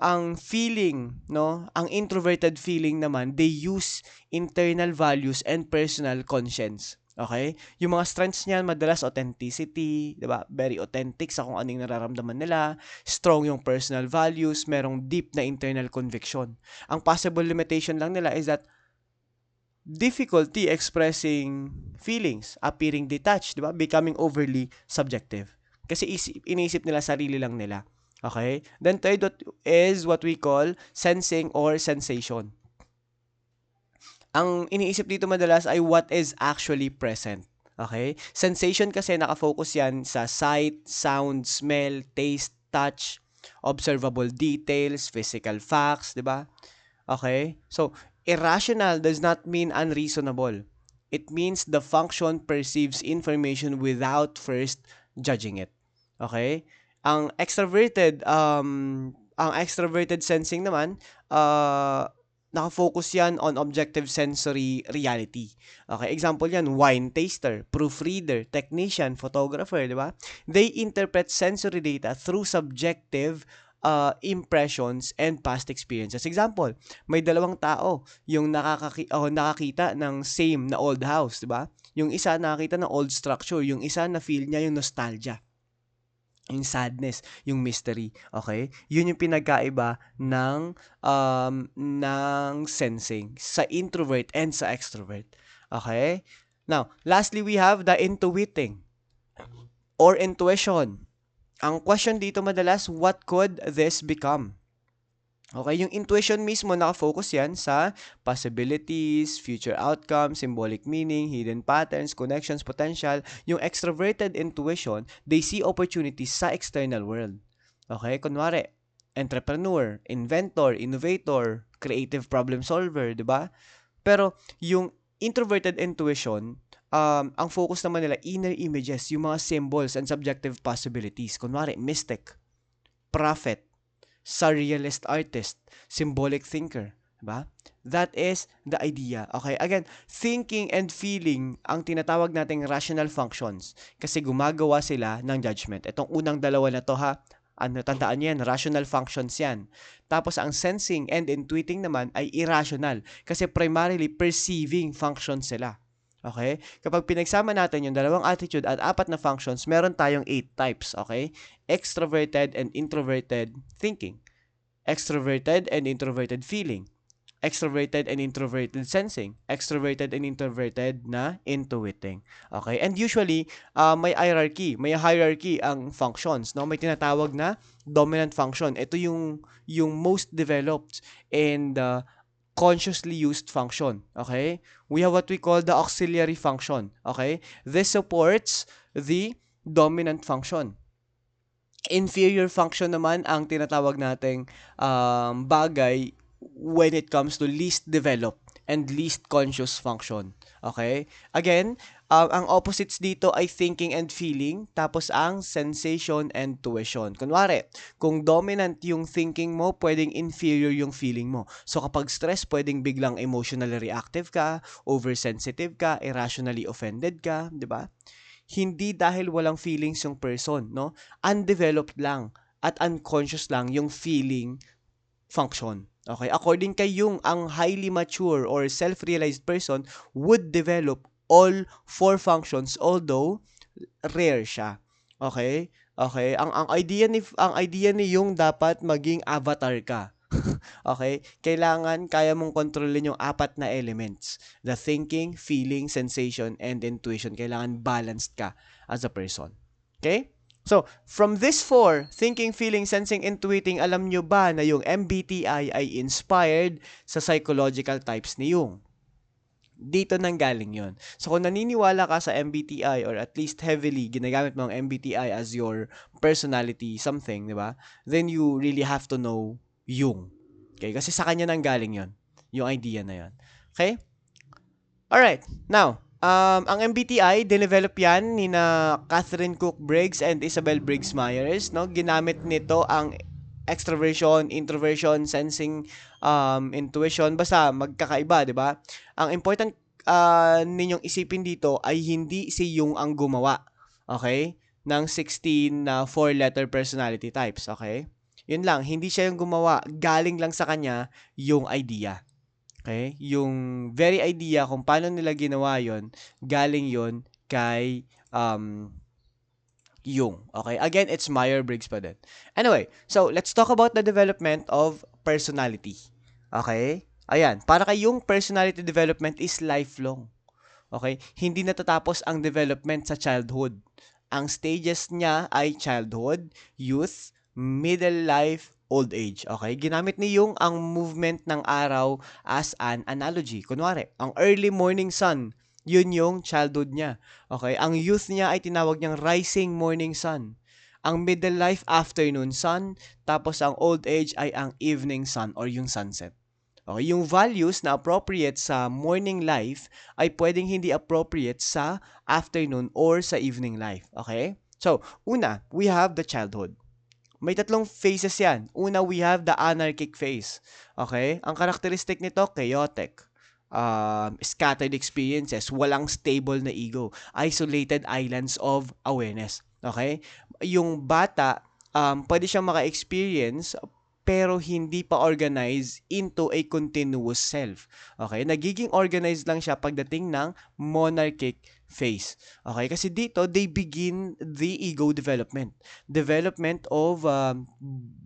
ang feeling, no? Ang introverted feeling naman, they use internal values and personal conscience. Okay? Yung mga strengths niyan, madalas authenticity, 'di ba? Very authentic sa kung ano yung nararamdaman nila, strong yung personal values, merong deep na internal conviction. Ang possible limitation lang nila is that difficulty expressing feelings, appearing detached, di ba? Becoming overly subjective. Kasi iniisip nila sarili lang nila. Okay? Then third is what we call sensing or sensation. Ang iniisip dito madalas ay what is actually present. Okay? Sensation kasi nakafocus yan sa sight, sound, smell, taste, touch, observable details, physical facts, di ba? Okay? So, irrational does not mean unreasonable. It means the function perceives information without first judging it. Okay? Ang extroverted sensing naman, nakafocus yan on objective sensory reality. Okay, example yan, wine taster, proofreader, technician, photographer, di ba? They interpret sensory data through subjective impressions and past experiences. Example, may dalawang tao yung nakakita ng same na old house, di ba? Yung isa nakakita ng old structure, yung isa na feel niya yung nostalgia, yung sadness, yung mystery, okay? Yun yung pinagkaiba ng sensing sa introvert and sa extrovert. Okay? Now, lastly, we have the intuiting or intuition. Ang question dito madalas, what could this become? Okay, yung intuition mismo nakafocus yan sa possibilities, future outcomes, symbolic meaning, hidden patterns, connections, potential. Yung extroverted intuition, they see opportunities sa external world. Okay, kunwari, entrepreneur, inventor, innovator, creative problem solver, di ba? Pero yung introverted intuition, ang focus naman nila, inner images, yung mga symbols and subjective possibilities. Kunwari, mystic, prophet, surrealist artist, symbolic thinker. Diba? That is the idea. Okay? Again, thinking and feeling ang tinatawag nating rational functions kasi gumagawa sila ng judgment. Itong unang dalawa na to ha, ano, tandaan yan, rational functions yan. Tapos ang sensing and intuiting naman ay irrational kasi primarily perceiving functions sila. Okay? Kapag pinagsama natin yung dalawang attitude at apat na functions, meron tayong 8 types. Okay? Extroverted and introverted thinking, extroverted and introverted feeling, extroverted and introverted sensing, extroverted and introverted na intuiting. Okay? And usually, may hierarchy ang functions, no? May tinatawag na dominant function. Ito yung most developed and consciously used function. Okay? We have what we call the auxiliary function. Okay? This supports the dominant function. Inferior function naman ang tinatawag nating bagay when it comes to least developed and least conscious function. Okay? Again, ang opposites dito ay thinking and feeling, tapos ang sensation and tuition. Kunwari, kung dominant yung thinking mo, pwedeng inferior yung feeling mo. So kapag stress, pwedeng biglang emotionally reactive ka, oversensitive ka, irrationally offended ka, di ba? Hindi dahil walang feelings yung person, no? Undeveloped lang at unconscious lang yung feeling function. Okay? According kay Jung, ang highly mature or self-realized person would develop all four functions although rare siya. Okay? Okay? Ang idea ni Jung dapat maging avatar ka. Okay? Kailangan kaya mong kontrolin yung apat na elements. The thinking, feeling, sensation, and intuition. Kailangan balanced ka as a person. Okay? So, from this four, thinking, feeling, sensing, intuiting, alam nyo ba na yung MBTI ay inspired sa psychological types ni Jung? Dito nang galing yon. So, kung naniniwala ka sa MBTI or at least heavily ginagamit mo ang MBTI as your personality something, di ba? Then you really have to know Jung. Okay? Kasi sa kanya nang galing yon, yung idea na yon. Okay? Alright. Now, ang MBTI, dinevelop yan ni na Catherine Cook Briggs and Isabel Briggs Myers. No? Ginamit nito ang extroversion, introversion, sensing, intuition. Basta magkakaiba, di ba? Ang important ninyong isipin dito ay hindi si Jung ang gumawa. Okay? Ng 16 na 4-letter personality types. Okay? Yun lang, hindi siya yung gumawa. Galing lang sa kanya yung idea. Okay? Yung very idea kung paano nila ginawa yon, galing yon kay Jung. Okay? Again, it's Myers-Briggs pa din. Anyway, so let's talk about the development of personality. Okay? Ayan, para kay Jung, personality development is lifelong. Okay? Hindi natatapos ang development sa childhood. Ang stages niya ay childhood, youth, middle life, old age. Okay? Ginamit ni Jung ang movement ng araw as an analogy. Kunwari, ang early morning sun, yun yung childhood niya. Okay? Ang youth niya ay tinawag niyang rising morning sun. Ang middle life, afternoon sun. Tapos ang old age ay ang evening sun or yung sunset. Okay? Yung values na appropriate sa morning life ay pwedeng hindi appropriate sa afternoon or sa evening life. Okay? So, una, we have the childhood. May tatlong phases yan. Una, we have the anarchic phase. Okay? Ang karakteristik nito, chaotic. Scattered experiences, walang stable na ego, isolated islands of awareness. Okay? Yung bata, pwede siyang maka-experience pero hindi pa organized into a continuous self. Okay? Nagiging organized lang siya pagdating ng monarchic phase. Okay? Kasi dito, they begin the ego development. Development of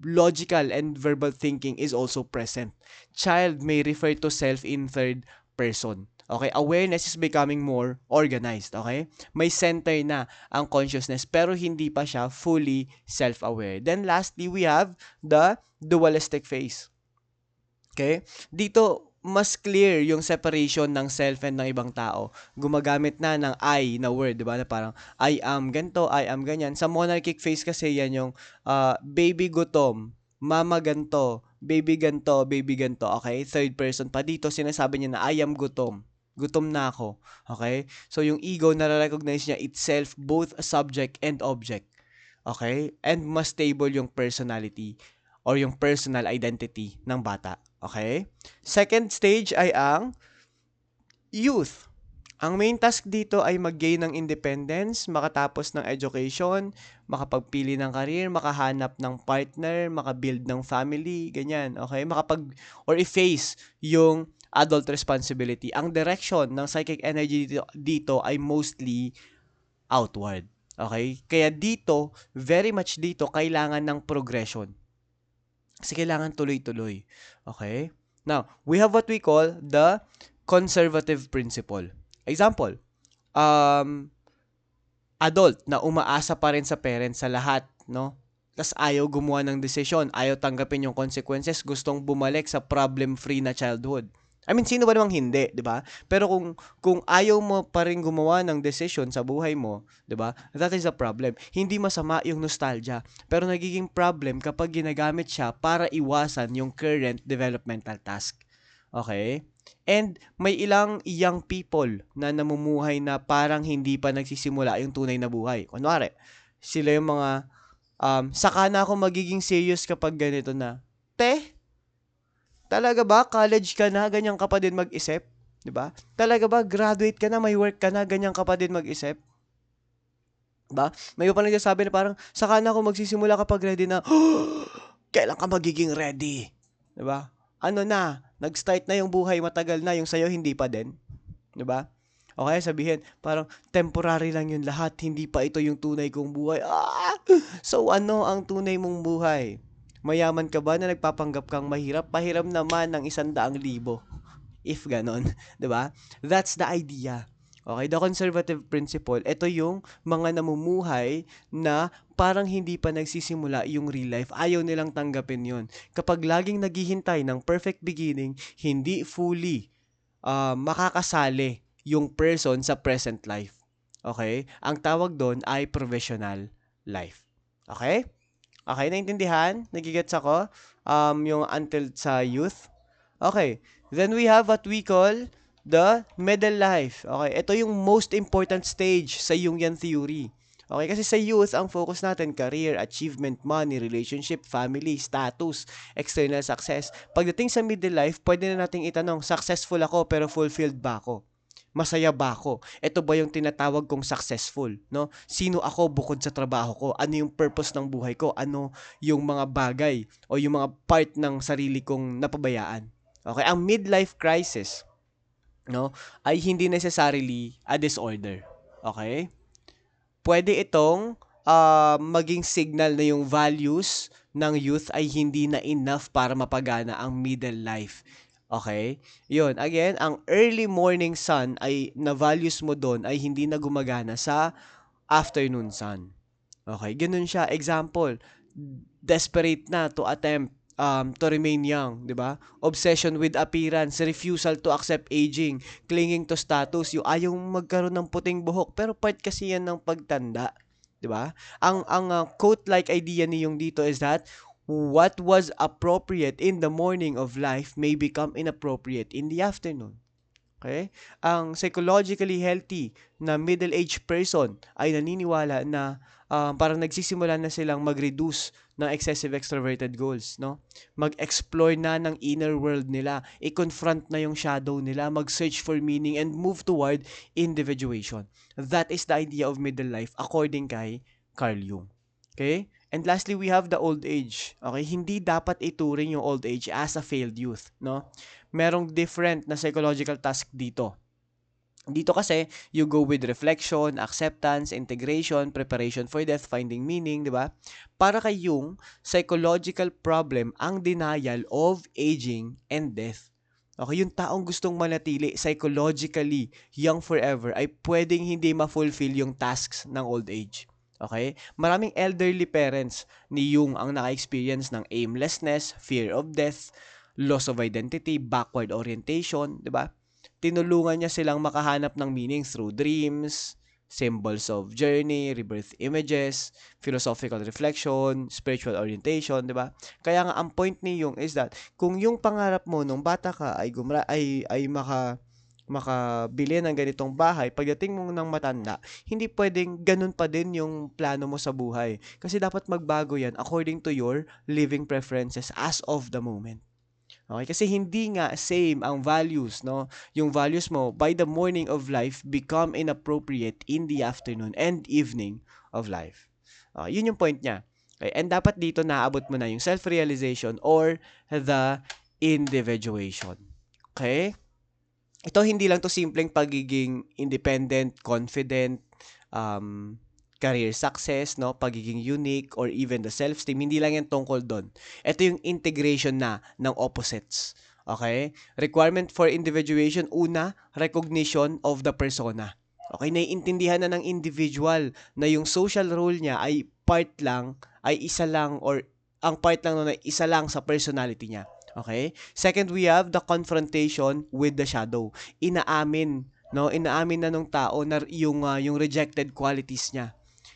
logical and verbal thinking is also present. Child may refer to self in third person. Okay? Awareness is becoming more organized. Okay? May center na ang consciousness pero hindi pa siya fully self-aware. Then lastly, we have the dualistic phase. Okay? Dito, mas clear yung separation ng self and ng ibang tao. Gumagamit na ng I na word, di ba? Na parang, I am ganto, I am ganyan. Sa monarchic phase kasi yan yung baby gutom, mama ganto, baby ganto. Okay? Third person pa dito, sinasabi niya na I am gutom. Gutom na ako. Okay? So, yung ego, nare-recognize niya itself both a subject and object. Okay? And mas stable yung personality or yung personal identity ng bata. Okay? Second stage ay ang youth. Ang main task dito ay mag-gain ng independence, makatapos ng education, makapagpili ng career, makahanap ng partner, makabuild ng family, ganyan, okay? Or i-face yung adult responsibility. Ang direction ng psychic energy dito ay mostly outward. Okay? Kaya dito, very much dito, kailangan ng progression. Kasi kailangan tuloy-tuloy. Okay? Now, we have what we call the conservative principle. Example, um, adult na umaasa pa rin sa parents sa lahat, no? Tas ayaw gumawa ng desisyon, ayaw tanggapin yung consequences, gustong bumalik sa problem-free na childhood. I mean, sino ba namang hindi, 'di ba? Pero kung ayaw mo pa rin gumawa ng decision sa buhay mo, 'di ba? That is a problem. Hindi masama yung nostalgia, pero nagiging problem kapag ginagamit siya para iwasan yung current developmental task. Okay? And may ilang young people na namumuhay na parang hindi pa nagsisimula yung tunay na buhay. Kunwari, sila yung mga saka na ako magiging serious kapag ganito na. Te, talaga ba college ka na, ganyan ka pa din mag-isip? 'Di ba? Talaga ba graduate ka na, may work ka na, ganyan ka pa din mag-isip? 'Di ba? May iba pa nagsasabi na parang saka na ako magsisimula kapag ready na. Kailan ka magiging ready? 'Di ba? Ano na, nag-start na yung buhay, matagal na, yung sa'yo hindi pa din. 'Di ba? O kaya sabihin, parang temporary lang yun lahat, hindi pa ito yung tunay kong buhay. So ano ang tunay mong buhay? Mayaman ka ba na nagpapanggap kang mahirap? Pahiram naman ng 100,000. If ganon, 'di ba? That's the idea. Okay, the conservative principle, ito yung mga namumuhay na parang hindi pa nagsisimula yung real life. Ayaw nilang tanggapin yun. Kapag laging naghihintay ng perfect beginning, hindi fully makakasali yung person sa present life. Okay? Ang tawag doon ay provisional life. Okay? Okay, naintindihan? Nagigets ako? Yung until sa youth? Okay. Then we have what we call the middle life. Okay, ito yung most important stage sa Jungian theory. Okay, kasi sa youth, ang focus natin, career, achievement, money, relationship, family, status, external success. Pagdating sa middle life, pwede na nating itanong, successful ako pero fulfilled ba ako? Masaya ba ako? Ito ba yung tinatawag kong successful, no? Sino ako bukod sa trabaho ko? Ano yung purpose ng buhay ko? Ano yung mga bagay o yung mga part ng sarili kong napabayaan? Okay, ang midlife crisis, no, ay hindi necessarily a disorder. Okay? Pwede itong maging signal na yung values ng youth ay hindi na enough para mapagana ang middle life. Okay? Yun. Again, ang early morning sun ay na values mo doon ay hindi na gumagana sa afternoon sun. Okay? Ganun siya. Example, desperate na to attempt to remain young, di ba? Obsession with appearance, refusal to accept aging, clinging to status, yung ayaw magkaroon ng puting buhok, pero part kasi yan ng pagtanda, di ba? Ang quote-like idea niyong dito is that what was appropriate in the morning of life may become inappropriate in the afternoon. Okay? Ang psychologically healthy na middle-aged person ay naniniwala na parang nagsisimula na silang mag-reduce ng excessive extroverted goals, no? Mag-explore na ng inner world nila, i-confront na yung shadow nila, mag-search for meaning and move toward individuation. That is the idea of middle life according kay Carl Jung. Okay? And lastly, we have the old age. Okay? Hindi dapat ituring yung old age as a failed youth, no? Merong different na psychological task dito. Dito kasi, you go with reflection, acceptance, integration, preparation for death, finding meaning, di ba? Para kay Jung, psychological problem ang denial of aging and death. Okay, yung taong gustong manatili psychologically young forever ay pwedeng hindi ma-fulfill yung tasks ng old age. Okay? Maraming elderly parents ni Jung ang naka-experience ng aimlessness, fear of death, loss of identity, backward orientation, di ba? Tinulungan niya silang makahanap ng meaning through dreams, symbols of journey, rebirth images, philosophical reflection, spiritual orientation, di ba? Kaya nga ang point ni Jung is that kung yung pangarap mo nung bata ka ay makabili ng ganitong bahay, pagdating mo ng matanda, hindi pwedeng ganun pa din yung plano mo sa buhay. Kasi dapat magbago yan according to your living preferences as of the moment. Okay? Kasi hindi nga same ang values, no? Yung values mo by the morning of life become inappropriate in the afternoon and evening of life. Yun yung point niya. Okay? And dapat dito naabot mo na yung self-realization or the individuation. Okay? Ito hindi lang to simpleng pagiging independent, confident, um, career success, no, pagiging unique, or even the self-esteem. Hindi lang yan tungkol doon. Ito yung integration na ng opposites. Okay? Requirement for individuation, una, recognition of the persona. Okay, naiintindihan na ng individual na yung social role niya ay isa lang, or ang part lang nun ay isa lang sa personality niya. Okay? Second, we have the confrontation with the shadow. Inaamin, no? Inaamin na nung tao na yung rejected qualities niya.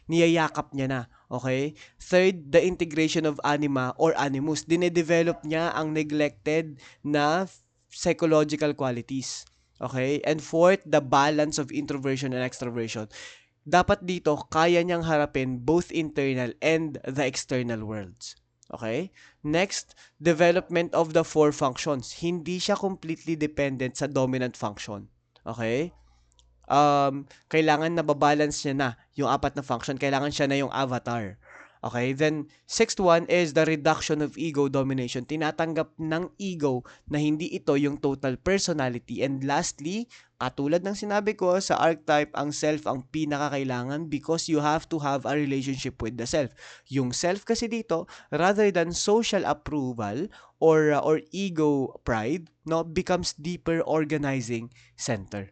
Niyayakap niya na. Okay? Third, the integration of anima or animus. Dinedevelop niya ang neglected na psychological qualities. Okay? And fourth, the balance of introversion and extroversion. Dapat dito, kaya niyang harapin both internal and the external worlds. Okay? Next, development of the four functions. Hindi siya completely dependent sa dominant function. Okay? Kailangan na babalance niya na yung apat na function. Kailangan siya na yung avatar. Okay? Then, sixth one is the reduction of ego domination. Tinatanggap ng ego na hindi ito yung total personality. And lastly, katulad ng sinabi ko sa archetype, ang self ang pinakakailangan because you have to have a relationship with the self. Yung self kasi dito, rather than social approval or ego pride, no, becomes deeper organizing center.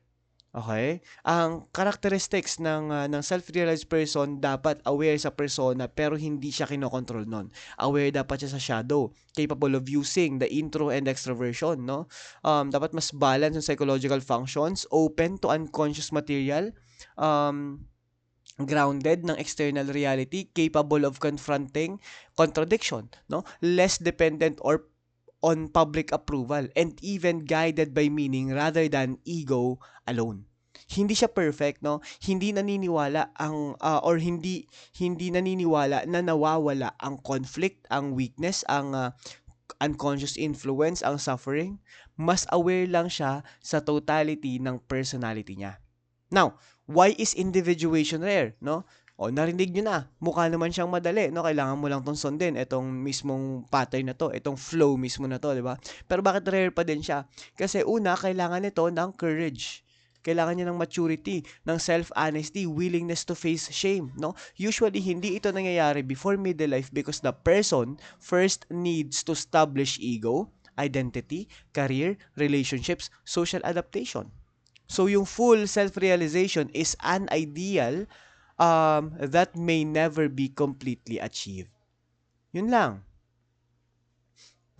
Okay? Ang characteristics ng self-realized person, dapat aware sa persona pero hindi siya kinokontrol nun. Aware dapat siya sa shadow. Capable of using the intro and extroversion, no? Dapat mas balance yung psychological functions, open to unconscious material, grounded ng external reality, capable of confronting contradiction, no? Less dependent or on public approval, and even guided by meaning rather than ego alone. Hindi siya perfect, no? Hindi naniniwala or hindi naniniwala na nawawala ang conflict, ang weakness, ang unconscious influence, ang suffering. Mas aware lang siya sa totality ng personality niya. Now, why is individuation rare, no? O, narinig nyo na. Mukha naman siyang madali, no? Kailangan mo lang tong sundin. Itong mismong pattern na to. Itong flow mismo na to, di ba? Pero bakit rare pa din siya? Kasi una, kailangan nito ng courage. Kailangan niya ng maturity, ng self-honesty, willingness to face shame, no? Usually, hindi ito nangyayari before middle life because the person first needs to establish ego, identity, career, relationships, social adaptation. So, yung full self-realization is an ideal that may never be completely achieved. Yun lang.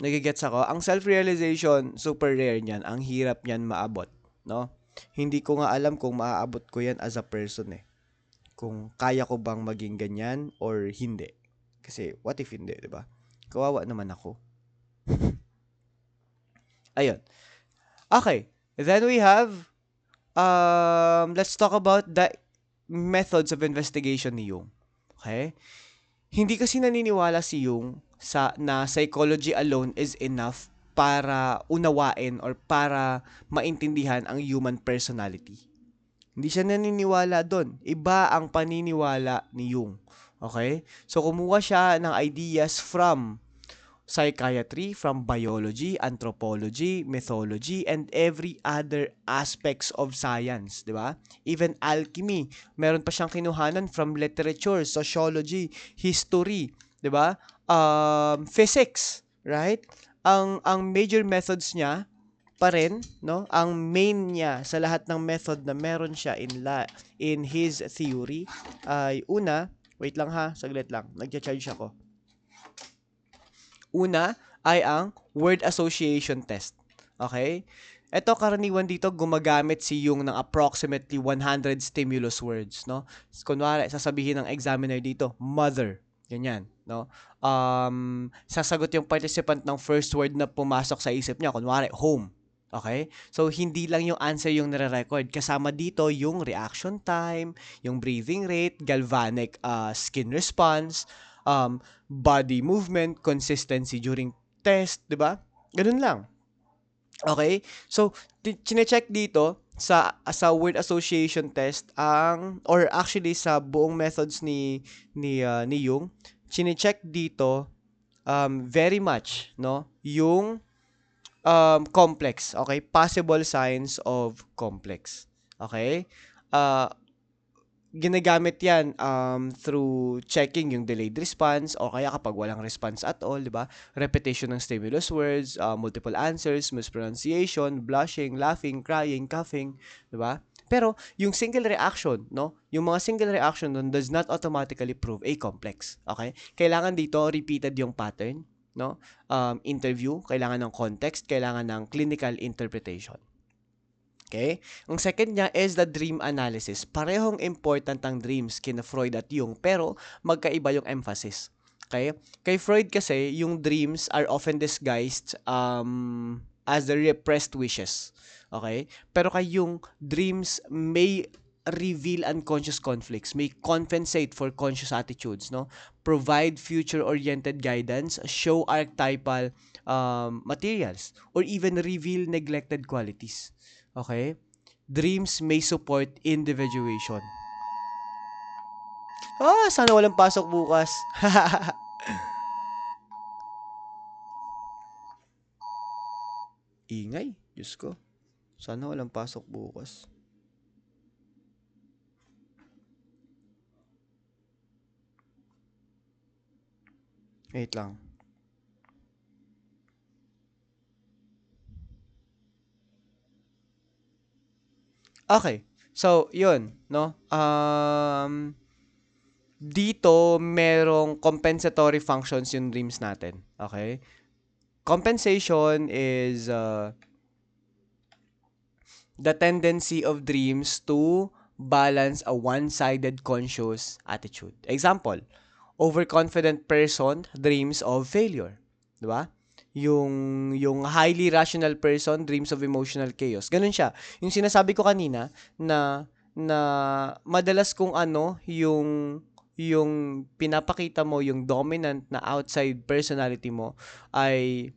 Nagigets ako. Ang self-realization, super rare niyan. Ang hirap niyan maabot. No? Hindi ko nga alam kung maaabot ko yan as a person eh. Kung kaya ko bang maging ganyan or hindi. Kasi what if hindi, di ba? Kawawa naman ako. Ayun. Okay. Then we have, let's talk about the methods of investigation ni Jung. Okay? Hindi kasi naniniwala si Jung na psychology alone is enough para unawain or para maintindihan ang human personality. Hindi siya naniniwala doon. Iba ang paniniwala ni Jung. Okay? So, kumuha siya ng ideas from psychiatry, from biology, anthropology, mythology, and every other aspects of science, di ba? Even alchemy, meron pa siyang kinuhanan from literature, sociology, history, di ba? Physics, right? Ang major methods niya pa rin, no? Ang main niya sa lahat ng method na meron siya in his theory ay una, wait lang ha, saglit lang, nagcha-charge ako. Una, ay ang word association test. Okay? Ito, karaniwan dito, gumagamit si Jung ng approximately 100 stimulus words, no? Kunwari, sasabihin ng examiner dito, mother. Ganyan, no? Sasagot yung participant ng first word na pumasok sa isip niya. Kunwari, home. Okay? So, hindi lang yung answer yung nare-record. Kasama dito yung reaction time, yung breathing rate, galvanic skin response, body movement, consistency during test, di ba? Ganun lang. Okay? So, chine-check dito sa word association test or actually sa buong methods ni Jung, chine-check dito very much, no, yung complex, okay? Possible signs of complex. Okay? Uh, Ginagamit yan through checking yung delayed response o kaya kapag walang response at all, di ba? Repetition ng stimulus words, multiple answers, mispronunciation, blushing, laughing, crying, coughing, di ba? Pero yung single reaction, no? Yung mga single reaction nun does not automatically prove a complex. Okay? Kailangan dito repeated yung pattern, no? Interview, kailangan ng context, kailangan ng clinical interpretation. Okay? Ang second niya is the dream analysis. Parehong important ang dreams kina Freud at Jung, pero magkaiba yung emphasis. Okay? Kay Freud kasi, yung dreams are often disguised as the repressed wishes. Okay? Pero kay Jung, dreams may reveal unconscious conflicts, may compensate for conscious attitudes, no? Provide future-oriented guidance, show archetypal materials, or even reveal neglected qualities. Okay? Dreams may support individuation. Sana walang pasok bukas. Ingay, Diyos ko. Sana walang pasok bukas. Wait lang. Okay. So, yun, no? Dito, merong compensatory functions yung dreams natin. Okay? Compensation is the tendency of dreams to balance a one-sided conscious attitude. Example, overconfident person dreams of failure. Di ba? Yung highly rational person dreams of emotional chaos. Ganun siya. Yung sinasabi ko kanina na madalas kung ano yung pinapakita mo, yung dominant na outside personality mo ay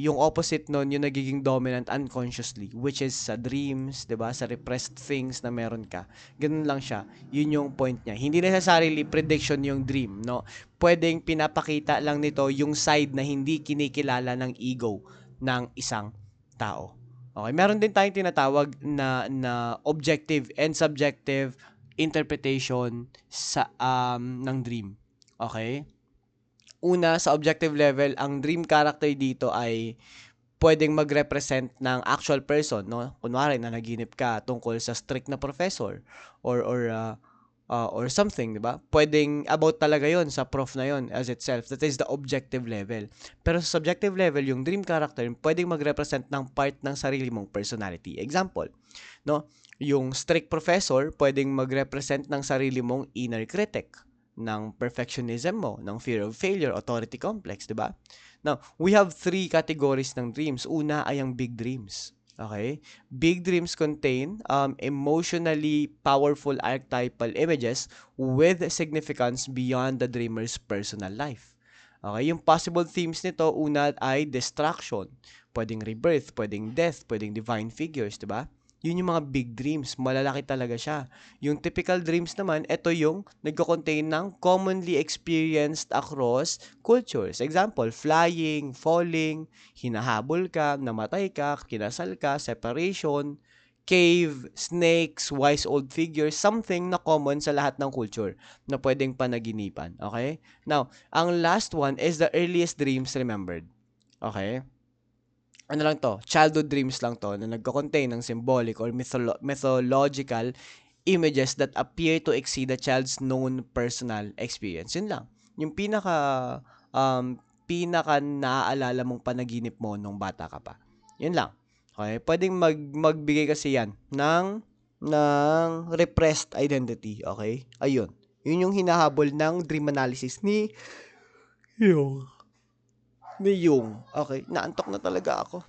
yung opposite nun, yung nagiging dominant unconsciously, which is sa dreams, 'di ba? Sa repressed things na meron ka. Ganun lang siya. Yun yung point niya. Hindi necessarily prediction yung dream, no? Pwedeng pinapakita lang nito yung side na hindi kinikilala ng ego ng isang tao. Okay, meron din tayong tinatawag na objective and subjective interpretation ng dream. Okay? Una, sa objective level, ang dream character dito ay pwedeng mag-represent ng actual person, no? Kunwari, nanaginip ka tungkol sa strict na professor or something, di ba? Pwedeng about talaga yon sa prof na yon as itself. That is the objective level. Pero sa subjective level, yung dream character pwedeng mag-represent ng part ng sarili mong personality. Example, no? Yung strict professor pwedeng mag-represent ng sarili mong inner critic, ng perfectionism mo, ng fear of failure, authority complex, di ba? Now, we have three categories ng dreams. Una ay ang big dreams. Okay? Big dreams contain emotionally powerful archetypal images with significance beyond the dreamer's personal life. Okay? Yung possible themes nito, una ay destruction. Pwedeng rebirth, pwedeng death, pwedeng divine figures, di ba? Yun yung mga big dreams. Malalaki talaga siya. Yung typical dreams naman, ito yung nagko-contain ng commonly experienced across cultures. Example, flying, falling, hinahabol ka, namatay ka, kinasal ka, separation, cave, snakes, wise old figures, something na common sa lahat ng culture na pwedeng panaginipan. Okay? Now, ang last one is the earliest dreams remembered. Okay? Ano lang to, childhood dreams lang to na nagko-contain ng symbolic or mythological images that appear to exceed the child's known personal experience. Yun lang. Yung pinaka pinaka naaalala mong panaginip mo nung bata ka pa. Yun lang. Okay? Pwedeng magbigay kasi yan ng repressed identity. Okay? Ayun. Yun yung hinahabol ng dream analysis Yung. ni Jung. Okay? Naantok na talaga ako.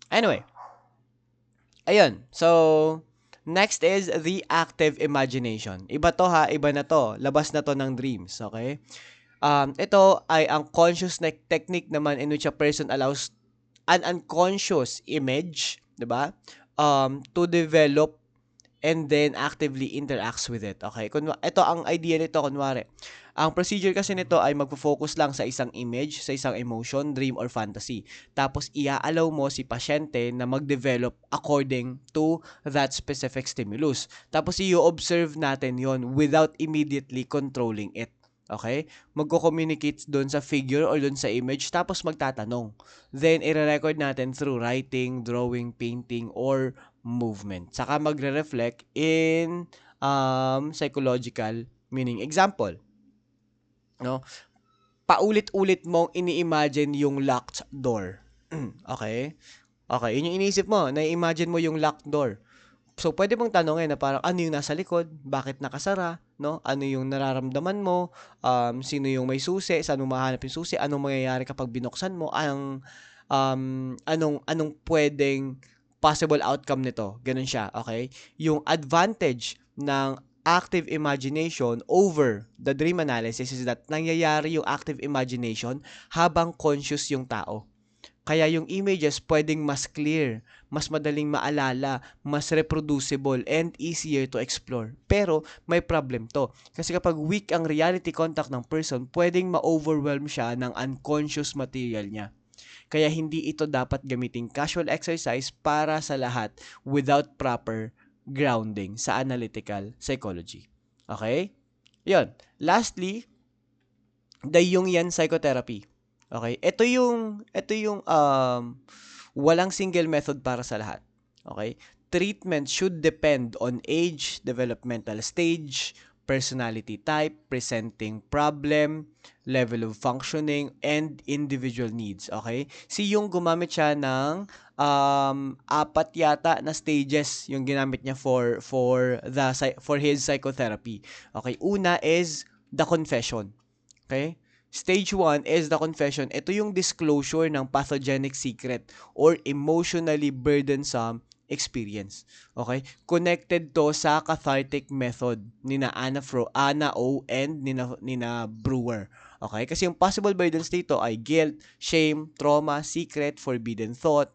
Anyway. Ayun. So, next is the active imagination. Iba to ha, iba na to. Labas na to ng dreams, okay? Ito ay ang conscious technique naman in which a person allows an unconscious image, 'di ba? To develop and then actively interacts with it. Okay? Ito ang idea nito kunwari. Ang procedure kasi nito ay magfo-focus lang sa isang image, sa isang emotion, dream or fantasy. Tapos ia-allow mo si pasyente na mag-develop according to that specific stimulus. Tapos i-observe natin 'yon without immediately controlling it. Okay? Magko-communicate doon sa figure or doon sa image tapos magtatanong. Then i-record natin through writing, drawing, painting or movement. Saka magre-reflect in psychological meaning. Example, no? Paulit-ulit mong ini-imagine yung locked door. Okay? Okay, yun yung iniisip mo. Na-imagine mo yung locked door. So, pwede mong tanongin na parang ano yung nasa likod, bakit nakasara, no? Ano yung nararamdaman mo, sino yung may susi, saan mo mahanap yung susi, anong mangyayari kapag binuksan mo, anong pwedeng possible outcome nito. Ganun siya, okay? Yung advantage ng active imagination over the dream analysis is that nangyayari yung active imagination habang conscious yung tao. Kaya yung images pwedeng mas clear, mas madaling maalala, mas reproducible, and easier to explore. Pero may problem to. Kasi kapag weak ang reality contact ng person, pwedeng ma-overwhelm siya ng unconscious material niya. Kaya hindi ito dapat gamiting casual exercise para sa lahat without proper grounding sa analytical psychology. Okay? Yun. Lastly, the Jungian psychotherapy. Okay? Ito yung walang single method para sa lahat. Okay? Treatment should depend on age, developmental stage, personality type, presenting problem, level of functioning, and individual needs. Okay? Si Jung gumamit siya ng 4 yata na stages yung ginamit niya for his psychotherapy. Okay? Una is the confession. Okay? Stage 1 is the confession. Ito yung disclosure ng pathogenic secret or emotionally burdensome experience. Okay? Connected to sa cathartic method ni Anna O and nina Brewer. Okay? Kasi yung possible burden state to ay guilt, shame, trauma, secret, forbidden thought,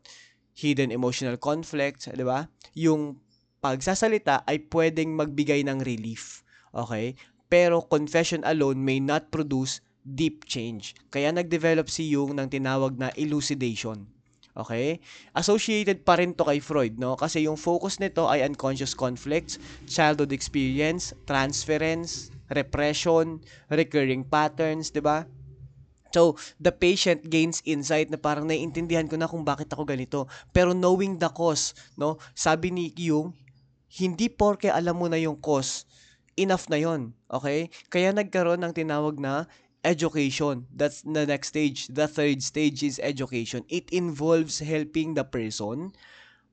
hidden emotional conflict, 'di ba? Yung pagsasalita ay pwedeng magbigay ng relief. Okay? Pero confession alone may not produce deep change. Kaya nag-develop si Jung ng tinawag na elucidation. Okay? Associated pa rin to kay Freud, no? Kasi yung focus nito ay unconscious conflicts, childhood experience, transference, repression, recurring patterns, 'di ba? So, the patient gains insight na parang naiintindihan ko na kung bakit ako ganito. Pero knowing the cause, no? Sabi ni Jung, hindi porke alam mo na yung cause, enough na yon. Okay? Kaya nagkaroon ng tinawag na education. That's the next stage. The third stage is education. It involves helping the person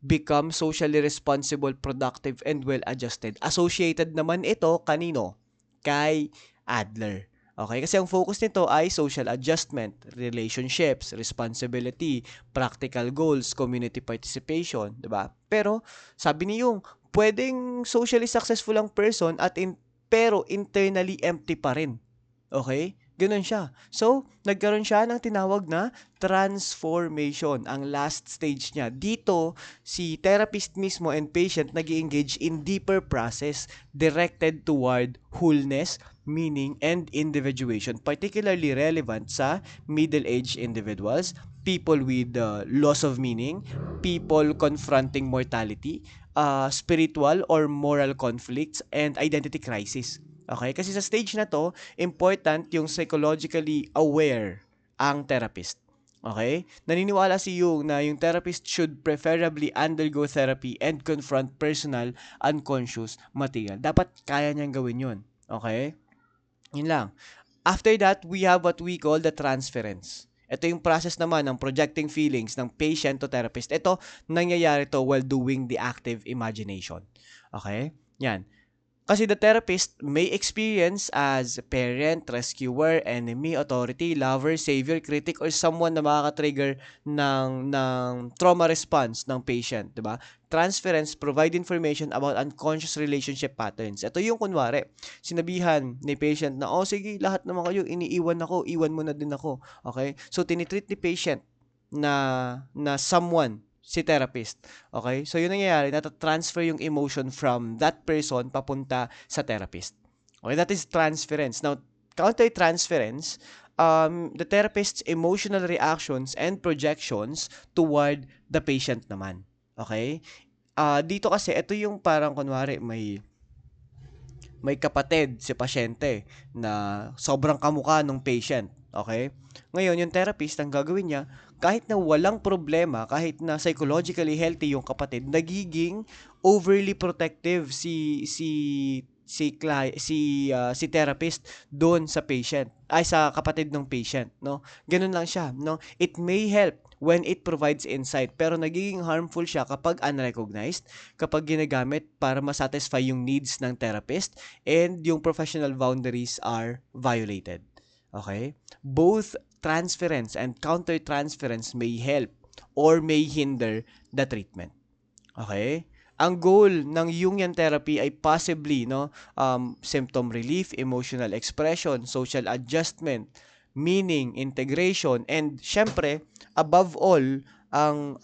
become socially responsible, productive, and well-adjusted. Associated naman ito kanino? Kay Adler. Okay? Kasi ang focus nito ay social adjustment, relationships, responsibility, practical goals, community participation, 'di ba? Pero sabi ni Jung, pwedeng socially successful ang person pero internally empty pa rin. Okay? Ganun siya. So, nagkaroon siya ng tinawag na transformation, ang last stage niya. Dito, si therapist mismo and patient nag-engage in deeper process directed toward wholeness, meaning, and individuation, particularly relevant sa middle-aged individuals, people with loss of meaning, people confronting mortality, spiritual or moral conflicts, and identity crisis. Okay? Kasi sa stage na to, important yung psychologically aware ang therapist. Okay? Naniniwala si Jung na yung therapist should preferably undergo therapy and confront personal unconscious material. Dapat kaya niyang gawin yun. Okay? Yun lang. After that, we have what we call the transference. Ito yung process naman ng projecting feelings ng patient to therapist. Ito, nangyayari to while doing the active imagination. Okay? Yan. Kasi the therapist may experience as parent, rescuer, enemy, authority, lover, savior, critic, or someone na makaka-trigger ng trauma response ng patient, di ba? Transference provide information about unconscious relationship patterns. Ito yung kunwari, sinabihan ni patient na, oh sige, lahat naman kayo, iniiwan ako, iwan mo na din ako. Okay? So, tinitreat ni patient na someone si therapist. Okay? So, yun nangyayari, nata-transfer yung emotion from that person papunta sa therapist. Okay? That is transference. Now, counter-transference, the therapist's emotional reactions and projections toward the patient naman. Okay? Dito kasi, ito yung parang kunwari, may kapatid si pasyente na sobrang kamukha ng patient. Okay? Ngayon, yung therapist, ang gagawin niya, kahit na walang problema, kahit na psychologically healthy yung kapatid, nagiging overly protective si therapist doon sa patient ay sa kapatid ng patient, no? Ganun lang siya, no? It may help when it provides insight, pero nagiging harmful siya kapag unrecognized, kapag ginagamit para masatisfy yung needs ng therapist and yung professional boundaries are violated. Okay? Both transference and counter-transference may help or may hinder the treatment. Okay? Ang goal ng Jungian therapy ay possibly symptom relief, emotional expression, social adjustment, meaning, integration, and syempre, above all, ang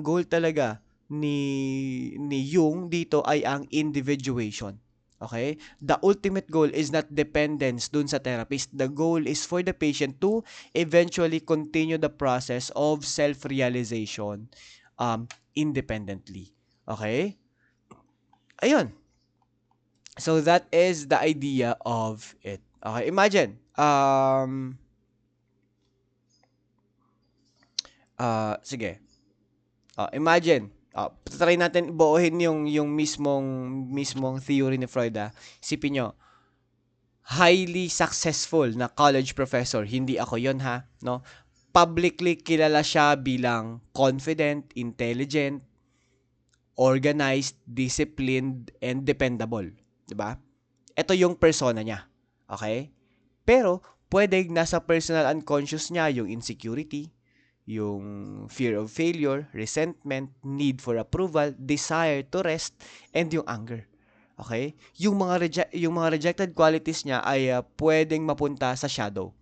goal talaga ni Jung dito ay ang individuation. Okay? The ultimate goal is not dependence dun sa therapist. The goal is for the patient to eventually continue the process of self-realization independently. Okay? Ayun. So that is the idea of it. Okay, imagine sige. Imagine, try natin buuhin yung mismong theory ni Freud. Isipin nyo, highly successful na college professor, hindi ako yon ha, no? Publicly kilala siya bilang confident, intelligent, organized, disciplined, and dependable. Diba? Ito yung persona niya. Okay? Pero, pwedeng nasa personal unconscious niya yung insecurity, yung fear of failure, resentment, need for approval, desire to rest, and yung anger. Okay? Yung mga rejected qualities niya ay pwedeng mapunta sa shadow.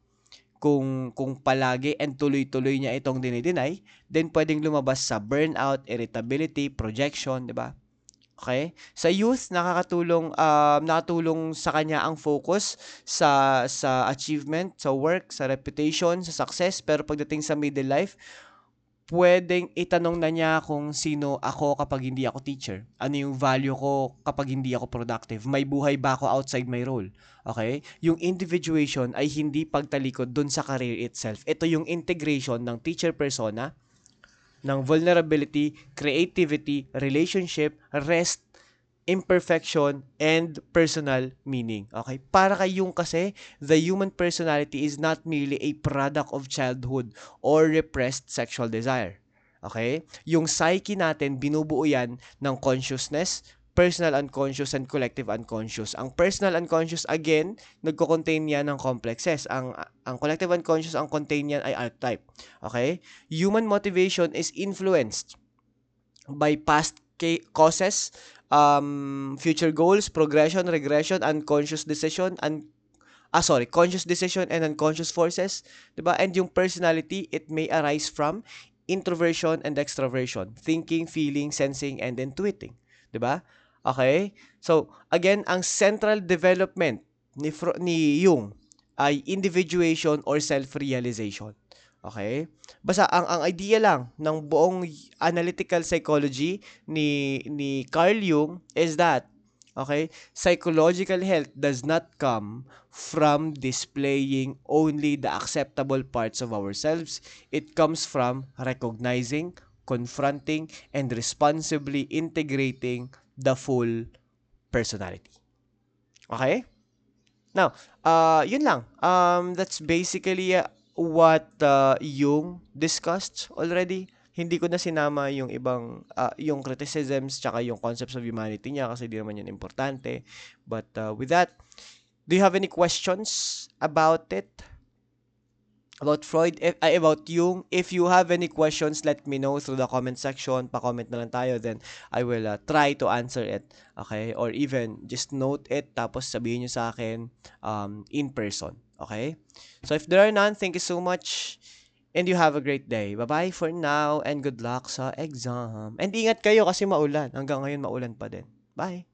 Kung palagi and tuloy-tuloy niya itong dinideny, then pwedeng lumabas sa burnout, irritability, projection, 'di ba? Okay? Sa youth, nakatulong sa kanya ang focus sa achievement, sa work, sa reputation, sa success, pero pagdating sa middle life, pwedeng itanong na niya kung sino ako kapag hindi ako teacher. Ano yung value ko kapag hindi ako productive? May buhay ba ako outside my role? Okay? Yung individuation ay hindi pagtalikod dun sa career itself. Ito yung integration ng teacher persona, ng vulnerability, creativity, relationship, rest, imperfection, and personal meaning. Okay? Para kay Jung kasi, the human personality is not merely a product of childhood or repressed sexual desire. Okay? Yung psyche natin, binubuo yan ng consciousness, personal unconscious, and collective unconscious. Ang personal unconscious, again, nagko-contain yan ng complexes. Ang collective unconscious, ang contain yan ay archetype. Okay? Human motivation is influenced by past causes, future goals, progression, regression, unconscious decision, conscious decision and unconscious forces, 'di ba? And yung personality, it may arise from introversion and extroversion, thinking, feeling, sensing, and intuiting, 'di ba? Okay? So, again, ang central development ni Jung ay individuation or self-realization. Okay? Basta ang idea lang ng buong analytical psychology ni Carl Jung is that psychological health does not come from displaying only the acceptable parts of ourselves. It comes from recognizing, confronting, and responsibly integrating the full personality. Okay? Now, yun lang. That's basically what Jung discussed already. Hindi ko na sinama yung ibang, yung criticisms tsaka yung concepts of humanity niya kasi di naman yun importante. But with that, do you have any questions about it? About Freud, about Jung? If you have any questions, let me know through the comment section. Pa-comment na lang tayo, then I will try to answer it. Okay? Or even just note it, tapos sabihin nyo sa akin in person. Okay? So if there are none, thank you so much. And you have a great day. Bye-bye for now and good luck sa exam. And ingat kayo kasi maulan. Hanggang ngayon maulan pa din. Bye!